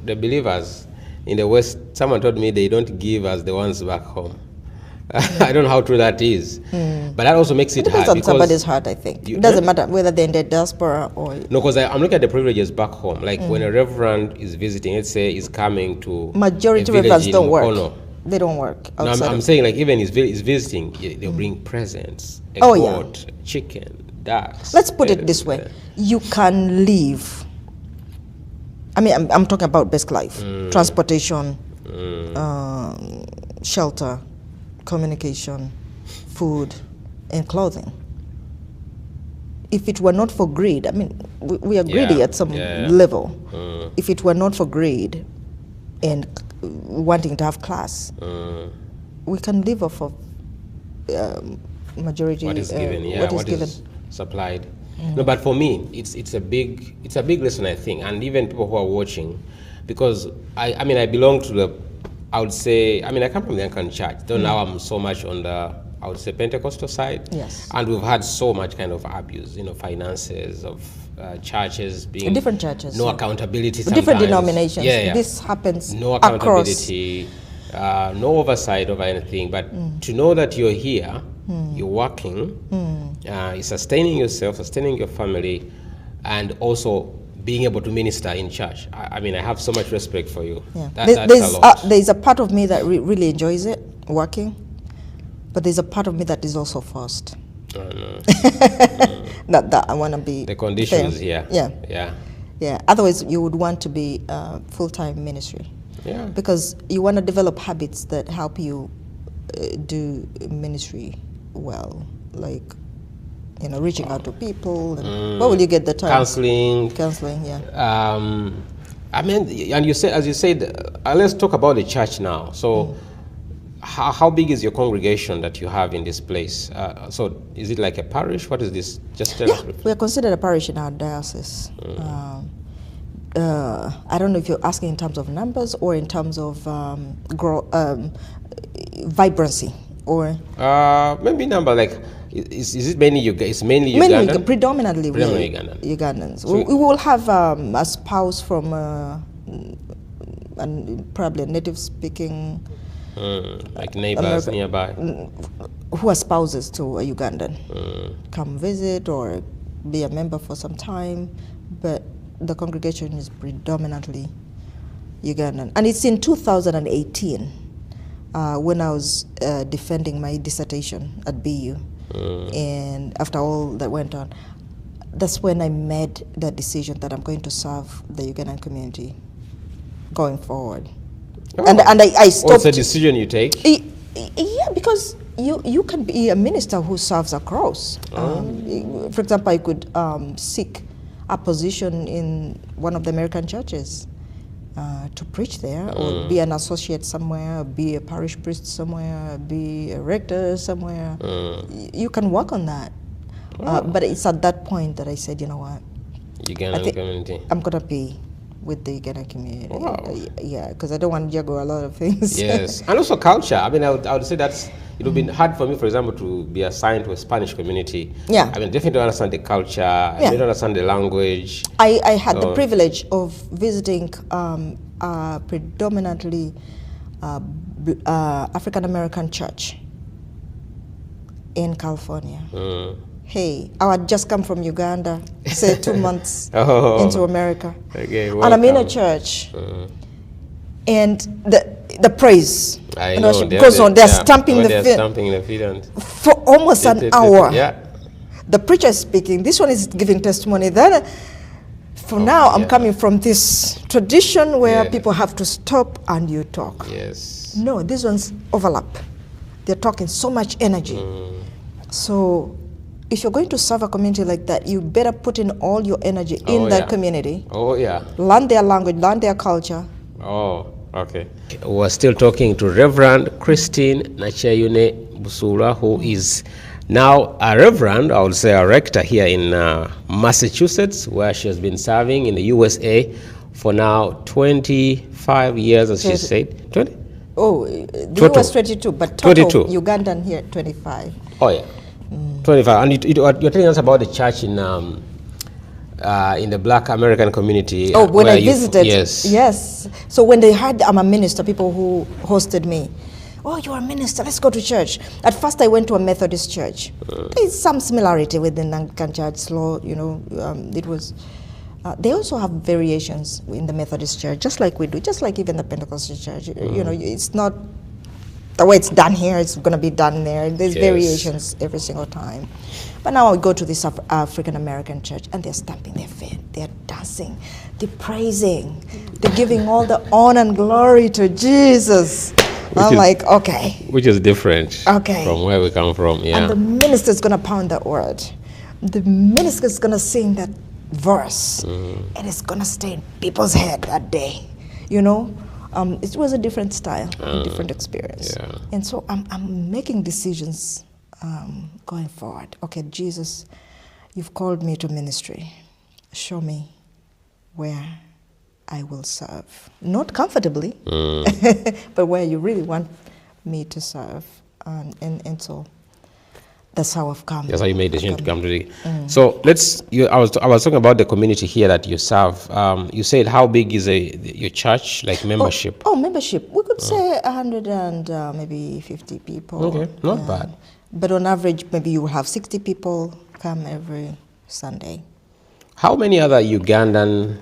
believers in the West, someone told me they don't give as the ones back home. I don't know how true that is, but that also makes it hard. Depends on somebody's heart, I think. It doesn't matter whether they're in the diaspora or... No, because I'm looking at the privileges back home. Like when a reverend is visiting, let's say he's coming to majority reverends don't work. They don't work. No, I'm saying like even he's visiting, they'll bring presents, goat, chicken, ducks. Let's put it this way. You can live. I'm talking about basic life. Transportation, shelter, communication, food, and clothing. If it were not for greed, we are greedy at some level. If it were not for greed and wanting to have class, we can live off of majority. What is given, what is supplied. No, but for me, it's a big lesson, I think, and even people who are watching, because I belong to the. I would say, I come from the Anglican Church, though now I'm so much on the, I would say, Pentecostal side. Yes. And we've had so much kind of abuse, finances of churches being... Different churches. No accountability sometimes. Different denominations. This happens no accountability, no oversight over anything. But to know that you're here, you're working, you're sustaining yourself, sustaining your family, and also being able to minister in church. I have so much respect for you. Yeah. There's a part of me that really enjoys it, working. But there's a part of me that is also forced. Oh, no. Not that I want to be The conditions here. Yeah. Yeah. Yeah. Otherwise, you would want to be full-time ministry. Yeah. Because you want to develop habits that help you do ministry well, like, you know, reaching out to people. And where will you get the time? Counseling. Counseling, yeah. I mean, and you said, as you said, let's talk about the church now. So, how big is your congregation that you have in this place? So, is it like a parish? What is this? Just tell us. We are considered a parish in our diocese. I don't know if you're asking in terms of numbers or in terms of vibrancy, or maybe number, like, is it mainly it's mainly Ugandan? Predominantly Ugandan. Ugandans. So we will have a spouse from probably a native speaking like neighbors nearby who are spouses to a Ugandan come visit or be a member for some time, but the congregation is predominantly Ugandan. And it's in 2018 when I was defending my dissertation at BU. And after all that went on, that's when I made the decision that I'm going to serve the Ugandan community going forward. Oh. And I stopped. What's the decision you take? Yeah, because you can be a minister who serves across. For example, I could seek a position in one of the American churches to preach there, or be an associate somewhere, be a parish priest somewhere, be a rector somewhere. You can work on that. But it's at that point that I said, you know what? Ugandan community. I'm going to be with the Ugandan community. Wow. Yeah, because I don't want to juggle a lot of things. Yes, and also culture. I mean, I would say it would have been hard for me, for example, to be assigned to a Spanish community. Yeah. I mean, definitely don't understand the culture. I don't understand the language. I had the privilege of visiting predominantly African American church in California. Hey, I had just come from Uganda, say 2 months into America. Okay, and I'm in a church, and the praise and worship goes on. They're stamping the feet. Stamping the feet and for almost an hour. Yeah. The preacher is speaking. This one is giving testimony. Then, for now, I'm coming from this tradition where people have to stop and you talk. Yes. No, these ones overlap. They're talking so much energy. So, if you're going to serve a community like that, you better put in all your energy in that community. Oh, yeah. Learn their language, learn their culture. Oh, okay. We're still talking to Reverend Christine Nakyeyune Busuulwa, who is now a reverend, I would say a rector here in Massachusetts, where she has been serving in the USA for now 25 years, as she said. 20? Oh, the US 22, but total 22. Ugandan here 25. Oh, yeah. 25. And you're telling us about the church in the Black American community. Oh, when I visited. Yes. Yes. So when they heard I'm a minister, people who hosted me, oh, you're a minister, let's go to church. At first I went to a Methodist church. There's some similarity with the Anglican Church law, you know, it was, they also have variations in the Methodist church, just like we do, just like even the Pentecostal church. You know, it's not the way it's done here, it's going to be done there. There's variations every single time. But now I go to this African American church and they're stamping their feet, they're dancing, they're praising, they're giving all the honor and glory to Jesus. I'm like, okay. Which is different from where we come from, And the minister's going to pound that word. The minister's going to sing that verse. And it's going to stay in people's head that day, you know. It was a different style, a different experience. And so I'm making decisions going forward. Okay, Jesus, you've called me to ministry. Show me where I will serve. Not comfortably, but where you really want me to serve. And so that's how I've come. That's how you made the decision to come today. So I was talking about the community here that you serve. You said, how big is your church, like membership? Oh, membership. We could say 100 and maybe 50 people. Okay, not bad. But on average, maybe you will have 60 people come every Sunday. How many other Ugandan,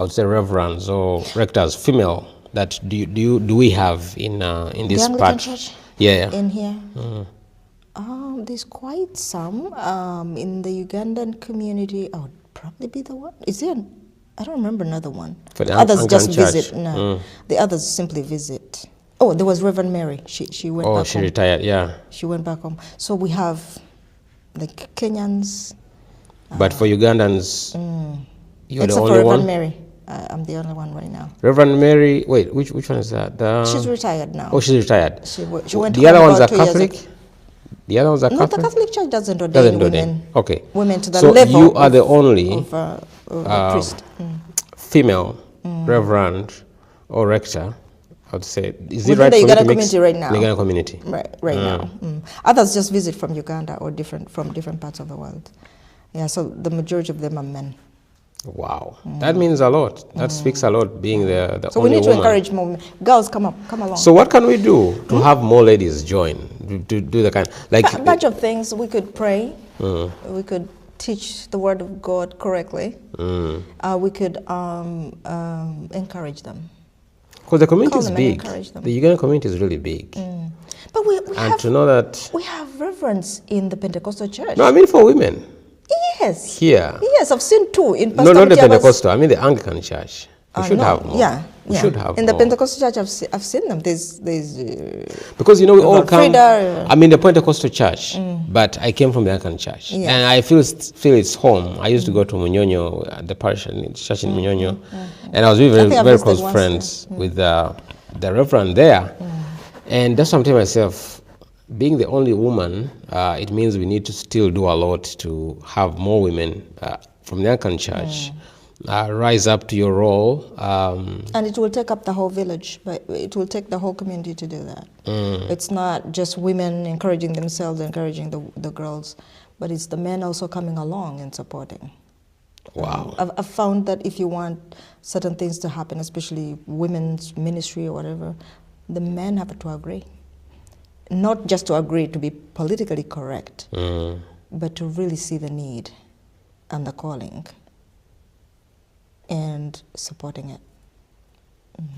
I would say, reverends or rectors, female, that do we have in this the Anglican part? Church? Yeah. In here? There's quite some in the Ugandan community. I would probably be the one. Is there? I don't remember another one. For the Others Anglican just Church. visit. No, the others simply visit. Oh, there was Reverend Mary. She went. Oh, back she home. retired. Yeah. She went back home. So we have like Kenyans. But for Ugandans, you're Except the for only Reverend one. Mary. I'm the only one right now. Reverend Mary. Wait, which one is that? She's retired now. Oh, she's retired. She went The home other ones are about 2 years Catholic. ago. The other ones are No, Catholic. the Catholic Church doesn't ordain Doesn't women. ordain. Okay. Women to the So level you are the only of a priest. female reverend or rector. I would say. Is it Within right the for me to Uganda mix? community right now. The Uganda community. Right now. Others just visit from Uganda or from different parts of the world. Yeah, so the majority of them are men. Wow, that means a lot. That speaks a lot. Being the So we only need to woman. encourage more women. Girls, come along. So what can we do to have more ladies join to do the kind like A bunch of things. We could pray. We could teach the word of God correctly. We could encourage them. because the community Call is them and big. encourage them. The Ugandan community is really big, But we and have to know that. we have reverends in the Pentecostal church. No, I mean for women Yes. here. Yes, I've seen two in No, Pastor not the Mutiaba's- Pentecostal. I mean the Anglican church. We should no, have more. Yeah, we yeah. should have in more. the Pentecostal church. I've seen them. There's Because we all Reverend come. Frida, I'm in the Pentecostal church, but I came from the Anglican church, Yeah. and I feel it's home. I used to go to Munyonyo, the parish and church in Munyonyo, and I was very think I very visited close once friends with the reverend there, and that's something myself. Being the only woman, it means we need to still do a lot to have more women from the Anglican church rise up to your role. and it will take up the whole village, but it will take the whole community to do that. It's not just women encouraging themselves, encouraging the girls, but it's the men also coming along and supporting. Wow. I've found that if you want certain things to happen, especially women's ministry or whatever, the men have to agree. Not just to agree to be politically correct, but to really see the need and the calling and supporting it.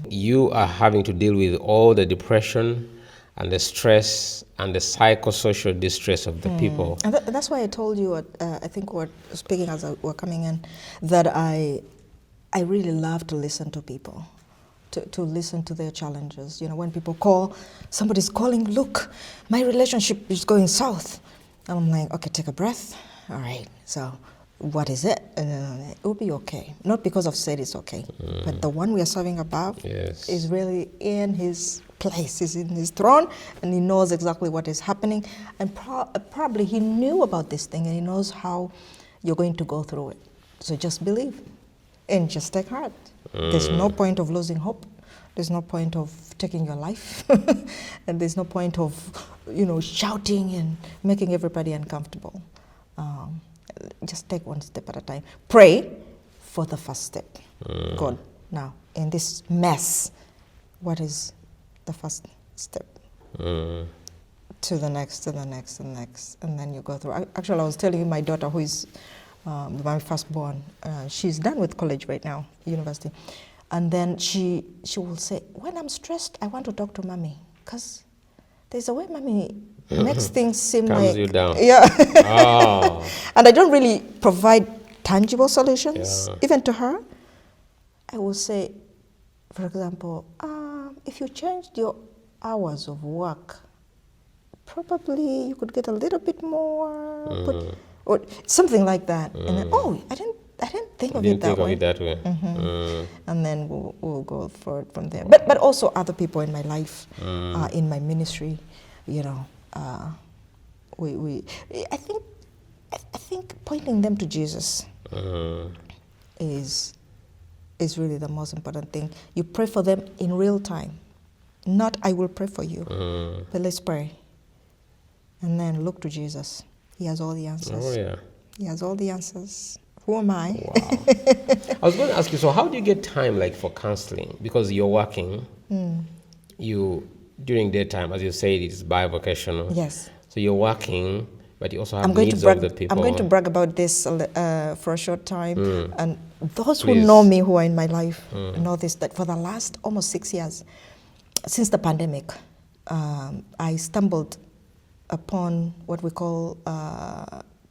You are having to deal with all the depression and the stress and the psychosocial distress of the people. And that's why I told you, I think we're speaking as we're coming in, that I really love to listen to people, to listen to their challenges. You know, when people call, somebody's calling, look, my relationship is going south. And I'm like, okay, take a breath. All right, so what is it? It will be okay. Not because I've said it's okay, but the one we are serving above is really in his place. He's in his throne, and he knows exactly what is happening. And probably he knew about this thing, and he knows how you're going to go through it. So just believe and just take heart. There's no point of losing hope. There's no point of taking your life. And there's no point of, shouting and making everybody uncomfortable. Just take one step at a time. Pray for the first step. God, now, in this mess, what is the first step? To the next, to the next, and next. And then you go through. Actually, I was telling you my daughter, who is my firstborn, she's done with college right now, university. And then she will say, when I'm stressed, I want to talk to mommy. Because there's a way mommy makes things seem Calms like... you down. Yeah. Oh. And I don't really provide tangible solutions, even to her. I will say, for example, if you changed your hours of work, probably you could get a little bit more, or something like that. And then, I didn't think of it that way. And then we'll go forward from there. But also other people in my life, in my ministry, I think pointing them to Jesus is really the most important thing. You pray for them in real time. Not I will pray for you, but let's pray. And then look to Jesus. He has all the answers. Oh, yeah. He has all the answers. Who am I? Wow. I was going to ask you, so how do you get time for counseling? Because you're working, during daytime, as you said, it's bivocational. Yes. So you're working, but you also have needs of the people. I'm going to brag about this for a short time. And those Please. who know me, who are in my life, know this, that for the last almost 6 years, since the pandemic, I stumbled upon what we call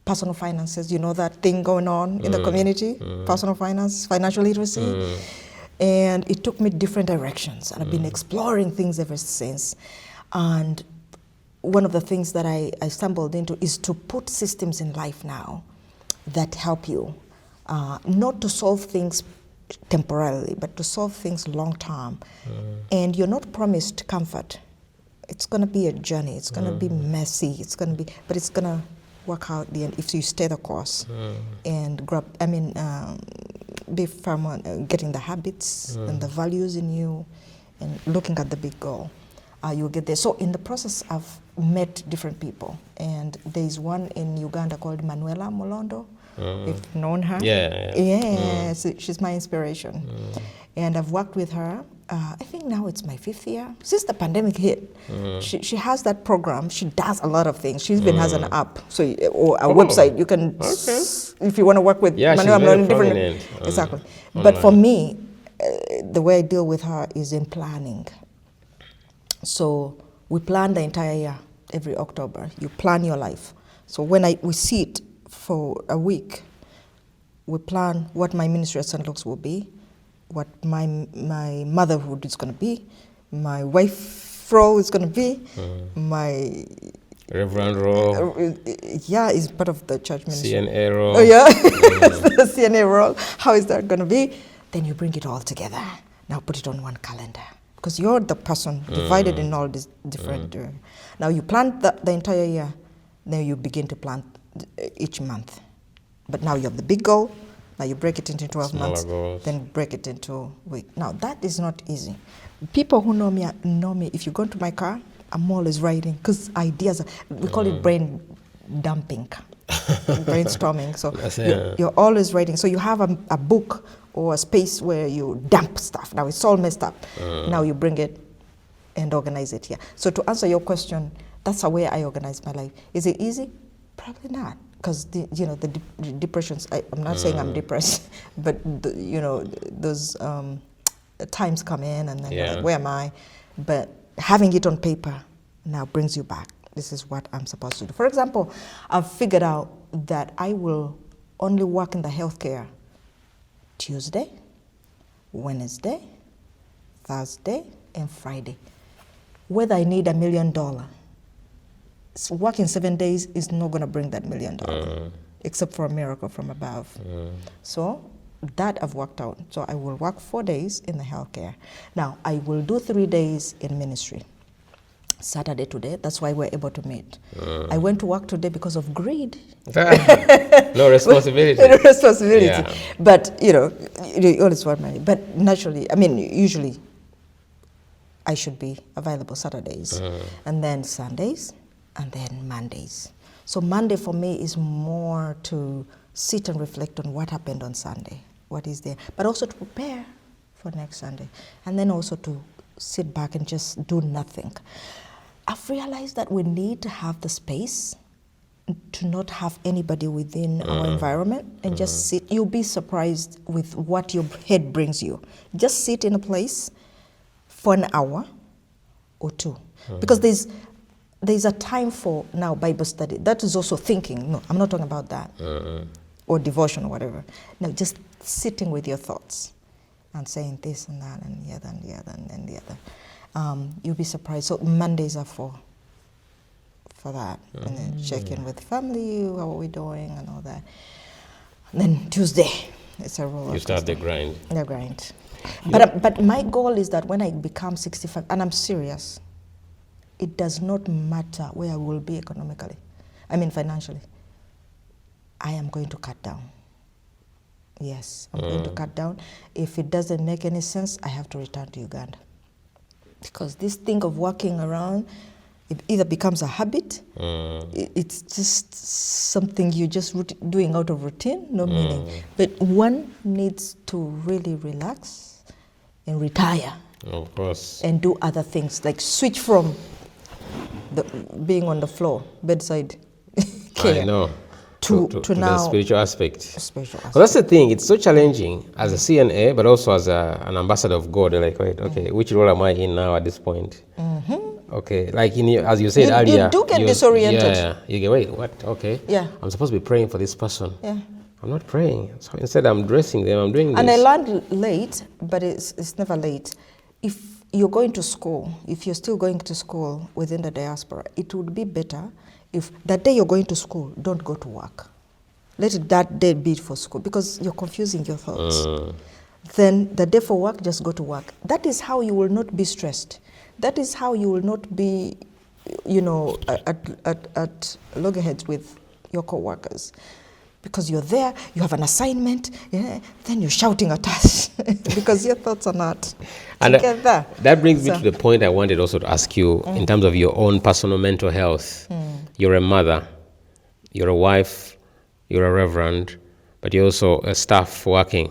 personal finances. You know that thing going on in the community, personal finance, financial literacy. And it took me different directions, and I've been exploring things ever since. And one of the things that I stumbled into is to put systems in life now that help you, not to solve things temporarily, but to solve things long term. And you're not promised comfort. It's going to be a journey. It's going to be messy. But it's going to work out at the end if you stay the course and be firm on getting the habits and the values in you and looking at the big goal. You'll get there. So in the process, I've met different people, and there's one in Uganda called Manuela Molondo. If you've known her. So she's my inspiration. And I've worked with her. I think now it's my 5th year. Since the pandemic hit, she has that program. She does a lot of things. She even has an app, or a website. You can, if you want to work with Manuela, different. Exactly. But for me, the way I deal with her is in planning. So we plan the entire year, every October. You plan your life. So when we sit for a week, we plan what my ministry at St. Luke's will be, what my motherhood is going to be, my wife role is going to be, my Reverend role. Is part of the church ministry. CNA role. The CNA role. How is that going to be? Then you bring it all together. Now put it on one calendar. Because you're the person divided in all these different. Now you plan the entire year, then you begin to plan each month. But now you have the big goal, now you break it into 12 months, then break it into week. Now that is not easy. People who know me, if you go into my car, I'm always writing, because ideas, we call it brain dumping, brainstorming. So you're always writing. So you have a book or a space where you dump stuff. Now it's all messed up. Now you bring it and organize it here. So to answer your question, that's the way I organize my life. Is it easy? Probably not, because the depressions. I'm not saying I'm depressed, but those times come in, and then you're like, where am I? But having it on paper now brings you back. This is what I'm supposed to do. For example, I've figured out that I will only work in the healthcare Tuesday, Wednesday, Thursday, and Friday. Whether I need $1 million, working 7 days is not going to bring that $1 million, except for a miracle from above. So that I've worked out. So I will work 4 days in the healthcare. Now, I will do 3 days in ministry. Saturday today, that's why we're able to meet. I went to work today because of greed. No responsibility. No responsibility. Yeah. But, you always want money. But naturally, usually, I should be available Saturdays, and then Sundays, and then Mondays. So Monday for me is more to sit and reflect on what happened on Sunday, what is there, but also to prepare for next Sunday, and then also to sit back and just do nothing. I've realized that we need to have the space to not have anybody within our environment and just sit. You'll be surprised with what your head brings you. Just sit in a place for an hour or two. Because there's a time for now Bible study. That is also thinking. No, I'm not talking about that. Or devotion or whatever. No, just sitting with your thoughts and saying this and that and the other and the other and then the other. You'll be surprised. So Mondays are for that. And then check in with family, how are we doing and all that. And then Tuesday, it's a roller. You start the grind. The grind. But my goal is that when I become 65, and I'm serious, it does not matter where I will be economically. Financially. I am going to cut down. Yes, I'm going to cut down. If it doesn't make any sense, I have to return to Uganda. Because this thing of walking around, it either becomes a habit, it's just something you're just doing out of routine, no meaning. But one needs to really relax and retire. Of course. And do other things, like switch from being on the floor, bedside care. I know. To now the spiritual aspect. Well, that's the thing. It's so challenging as a CNA, but also as an ambassador of God. Like, wait, okay, which role am I in now at this point? Okay, like as you said You earlier. do get disoriented. Yeah, you get, wait, what? Okay. Yeah. I'm supposed to be praying for this person. Yeah. I'm not praying. So instead, I'm dressing them, I'm doing this. And I learned late, but it's never late. If you're going to school, if you're still going to school within the diaspora, it would be better if that day you're going to school, don't go to work. Let that day be for school, because you're confusing your thoughts. Then the day for work, just go to work. That is how you will not be stressed. That is how you will not be, at loggerheads with your co-workers. Because you're there, you have an assignment, then you're shouting at us because your thoughts are not together. That brings me to the point I wanted also to ask you in terms of your own personal mental health. You're a mother, you're a wife, you're a reverend, but you're also a staff working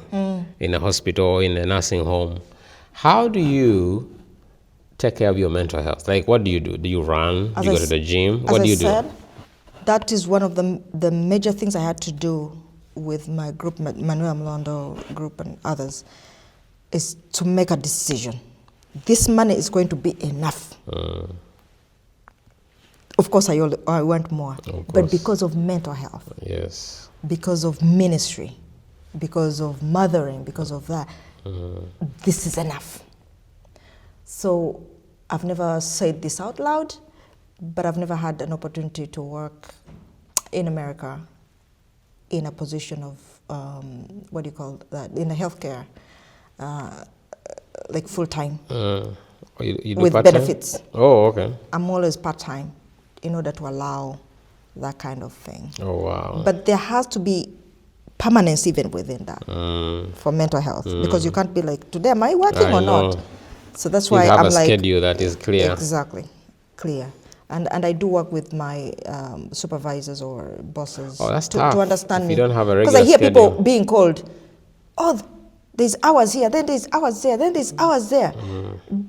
in a hospital, in a nursing home. How do you take care of your mental health? Like, what do you do? Do you run? Do you go to the gym? What do you do? That is one of the major things I had to do with my group, Manuel Mlondo group and others, is to make a decision. This money is going to be enough. Of course, I want more, but because of mental health, yes, because of ministry, because of mothering, because of that, this is enough. So I've never said this out loud, but I've never had an opportunity to work in America in a position of, what do you call that, in the healthcare, like full-time, you do with part-time? benefits. Oh, okay. I'm always part-time in order to allow that kind of thing. Oh, wow. But there has to be permanence even within that for mental health, because you can't be like, today am I working or not? So that's why I'm like, a schedule that is clear. Exactly, clear. And I do work with my supervisors or bosses to understand if me. You don't have a regular because I hear schedule. people being called, oh, there's hours here, then there's hours there, then there's hours there.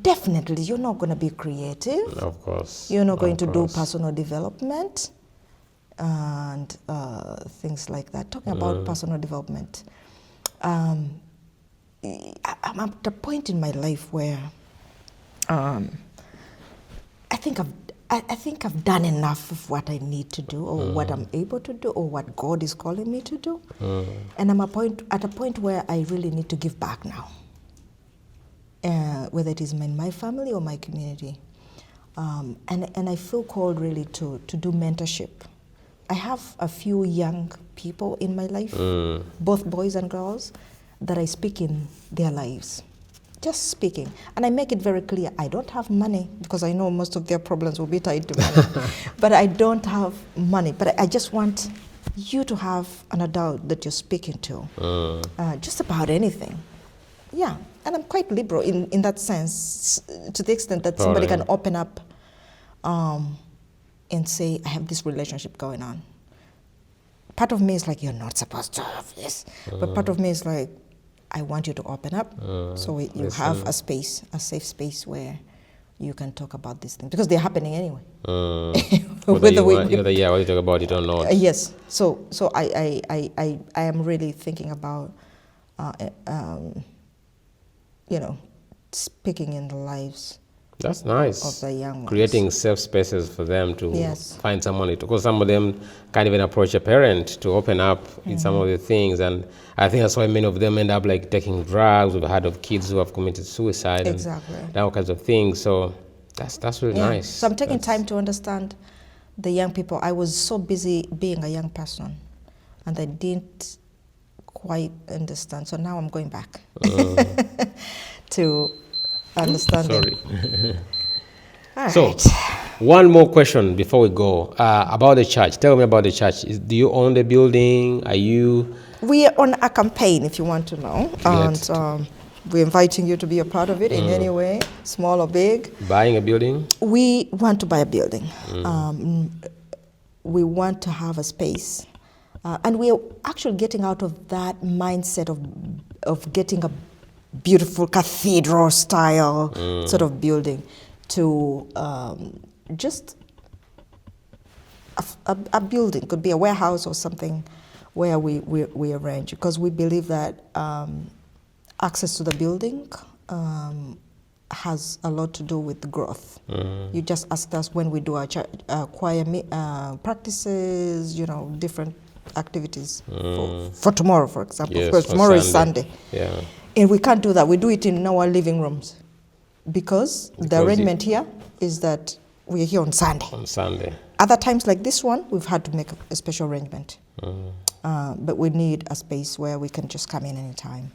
Definitely, you're not going to be creative. Of course. You're not going to do personal development and things like that. Talking about personal development, I'm at a point in my life where I think I've done enough of what I need to do, or what I'm able to do, or what God is calling me to do. And I'm at a point where I really need to give back now, whether it is in my family or my community. And I feel called really to do mentorship. I have a few young people in my life, both boys and girls, that I speak in their lives. Just speaking. And I make it very clear, I don't have money, because I know most of their problems will be tied to money. But I don't have money. But I just want you to have an adult that you're speaking to, just about anything. Yeah, and I'm quite liberal in that sense, to the extent that somebody can open up and say, I have this relationship going on. Part of me is like, you're not supposed to have this. But part of me is like, I want you to open up, so you have a space, a safe space where you can talk about these things, because they're happening anyway. whether you talk about it or not. Yes. So I am really thinking about, speaking in the lives. That's nice. Of the young ones. Creating safe spaces for them to find someone, because some of them can't even approach a parent to open up in some of the things. And I think that's why many of them end up like taking drugs. We've heard of kids who have committed suicide. Exactly. And all kinds of things. So that's really nice. So I'm taking time to understand the young people. I was so busy being a young person, and I didn't quite understand. So now I'm going back to understanding. So, one more question before we go about the church. Tell me about the church. Do you own the building? Are you? We are on a campaign, if you want to know, and we're inviting you to be a part of it in any way, small or big. Buying a building? We want to buy a building. We want to have a space, and we are actually getting out of that mindset of getting a beautiful cathedral style sort of building to just a building. Could be a warehouse or something where we arrange, because we believe that access to the building has a lot to do with growth. You just asked us when we do our choir practices, you know, different activities for tomorrow, for example. Yes, because for tomorrow is Sunday. Sunday. Yeah. And we can't do that. We do it in our living rooms because the arrangement here is that we're here on Sunday. On Sunday. Other times like this one, we've had to make a special arrangement. But we need a space where we can just come in anytime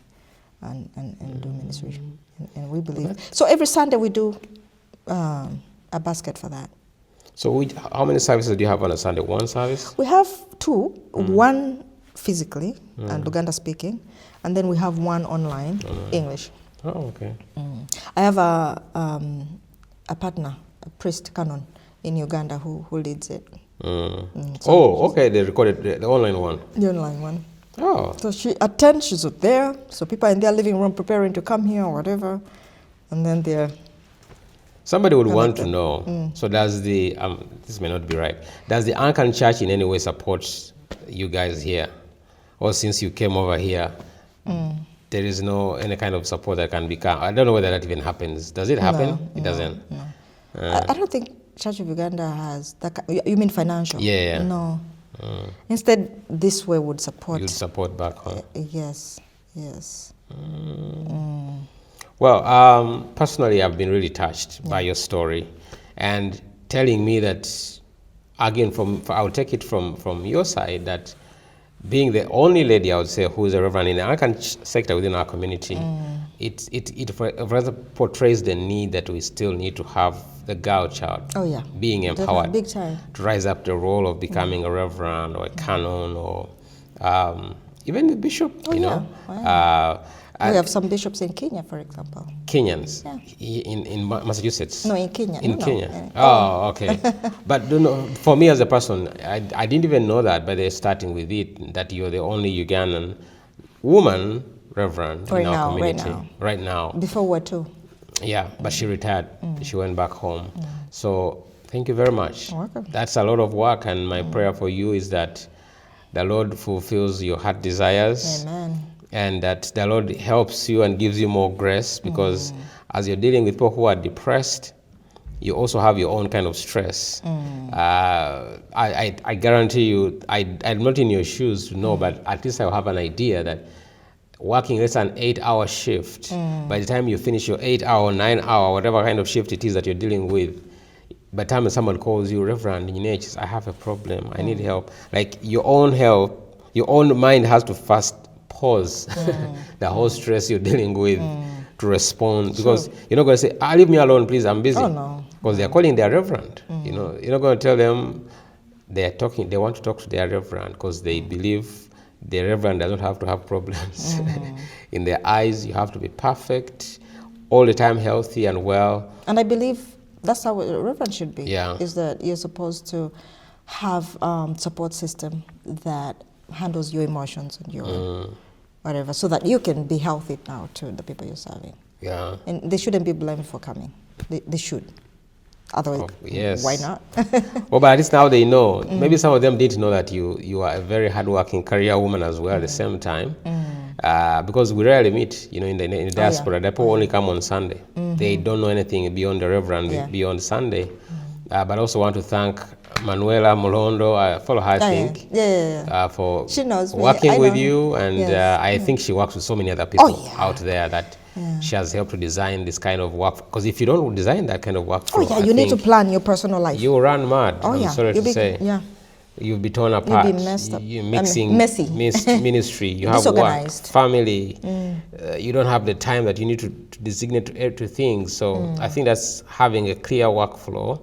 and do ministry. And we believe. So every Sunday we do a basket for that. So how many services do you have on a Sunday? One service? We have two, one physically and Luganda speaking, and then we have one online, English. Oh, okay. I have a partner, a priest canon in Uganda who leads it. Okay, they recorded the online one. The online one. Oh. So she attends, she's there, so people are in their living room preparing to come here or whatever, and then they're... Somebody would want to know, so does the, this may not be right, does the Anglican Church in any way support you guys here? Or since you came over here, there is no any kind of support that can become, I don't know whether that even happens. Does it happen? No, it doesn't? No. I don't think Church of Uganda has that. You mean financial? Yeah. No. Instead, this way would support. You'd support back home. Yes. Well, personally, I've been really touched by your story, and telling me that, again, I'll take it from your side, that being the only lady, I would say, who is a reverend in the Anglican sector within our community, it rather portrays the need that we still need to have the girl child being empowered big time to rise up the role of becoming a reverend or a canon or even the bishop, you know. Wow. We have some bishops in Kenya, for example. Kenyans in Massachusetts. No, in Kenya. In Kenya. Oh, okay. But for me as a person, I didn't even know that. But they're starting with it, that you're the only Ugandan woman reverend in our community right now. Before War II. Yeah, but she retired. She went back home. So thank you very much. Welcome. That's a lot of work, and my prayer for you is that the Lord fulfills your heart desires. Amen. And that the Lord helps you and gives you more grace, because as you're dealing with people who are depressed, you also have your own kind of stress. I guarantee you, I'm not in your shoes to know, but at least I'll have an idea that working less than 8-hour shift, by the time you finish your 8-hour, 9-hour, whatever kind of shift it is that you're dealing with, by the time someone calls you, Reverend, I have a problem, I need help. Like your own help, your own mind has to first pause the whole stress you're dealing with to respond, because you're not going to say, leave me alone, please, I'm busy. Oh, no. Because they're calling their reverend. You know, you're not going to tell them they want to talk to their reverend because they believe the reverend doesn't have to have problems. In their eyes, you have to be perfect, all the time healthy and well. And I believe that's how a reverend should be. Yeah. Is that you're supposed to have support system that handles your emotions and your whatever, so that you can be healthy now to the people you're serving. Yeah. And they shouldn't be blamed for coming. They should. Otherwise, why not? Well, but at least now they know. Maybe some of them didn't know that you are a very hardworking career woman as well at the same time. Because we rarely meet, in the diaspora. The people only come on Sunday. They don't know anything beyond the reverend, beyond Sunday. But I also want to thank Manuela Molondo, I follow her, I think, for she knows working with you, and I think she works with so many other people out there that she has helped to design this kind of work. Because if you don't design that kind of work, you need to plan your personal life. You run mad. I'm sorry to say. You'll be torn apart. You'll be messed up. You're mixing messy. Ministry. You have work, family. You don't have the time that you need to designate to things. So I think that's having a clear workflow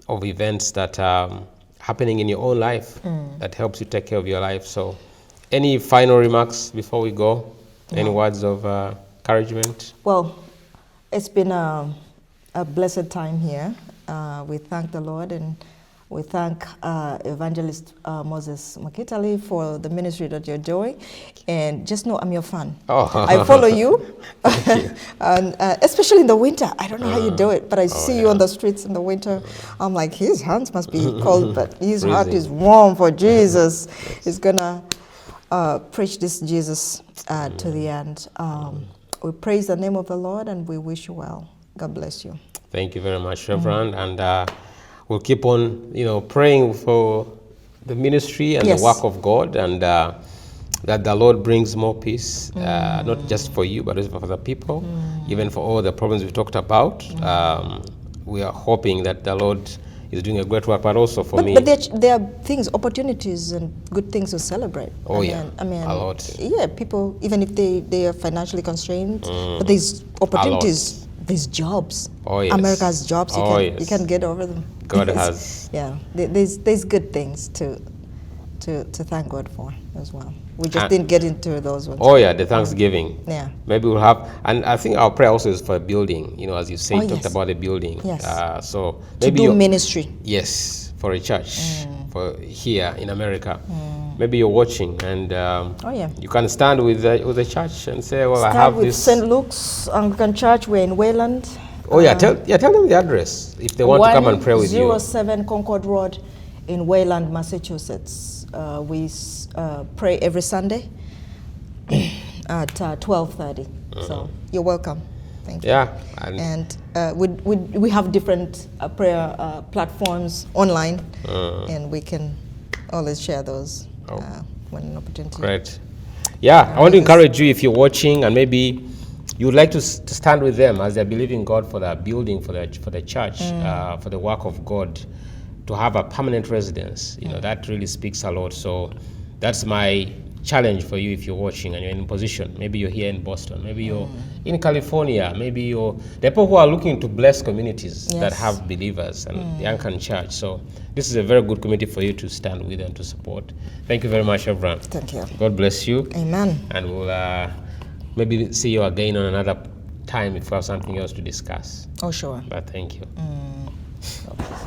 of events that are happening in your own life that helps you take care of your life. So any final remarks before we go? Any words of encouragement? Well, it's been a blessed time here. We thank the Lord, and we thank Evangelist Moses Makitali for the ministry that you're doing. And just know I'm your fan. I follow you. And especially in the winter. I don't know how you do it, but I see you on the streets in the winter. I'm like, his hands must be cold, but his heart is warm for Jesus. He's going to preach this Jesus to the end. We praise the name of the Lord, and we wish you well. God bless you. Thank you very much, Reverend. And we'll keep on, praying for the ministry and Yes. the work of God, and that the Lord brings more peace, not just for you, but also for the people, even for all the problems we talked about. We are hoping that the Lord is doing a great work, but also for me. But there are things, opportunities, and good things to celebrate. Oh, I mean, a lot. Yeah, people, even if they are financially constrained, but there's opportunities, there's jobs. Oh, yes. America's jobs, you can get over them. God has. Yeah, there's good things to thank God for as well. We just didn't get into those ones. Oh yeah, the Thanksgiving. Yeah. Maybe we'll have, and I think our prayer also is for a building. As you say, Oh, talked yes. about a building. Yes. So To maybe do ministry. Yes, for a church, for here in America. Maybe you're watching, and Oh, yeah. you can stand with the church and say, well, Start I have with this. St. Luke's Anglican Church. We're in Wayland. Oh yeah, tell them the address if they want to come and pray with you. 107 Concord Road in Wayland, Massachusetts. We pray every Sunday at 12:30. So you're welcome. Thank you. Yeah. And we have different prayer platforms online, and we can always share those when an opportunity. Great. Yeah, I want to encourage you, if you're watching and maybe you would like to stand with them as they're believing God for the building, for the church, for the work of God, to have a permanent residence. That really speaks a lot. So that's my challenge for you if you're watching and you're in a position. Maybe you're here in Boston, maybe you're in California, maybe you're the people who are looking to bless communities that have believers and the Anglican Church. So this is a very good community for you to stand with and to support. Thank you very much, Reverend. Thank you. God bless you. Amen. And we'll maybe see you again on another time if we have something else to discuss. Oh, sure. But thank you.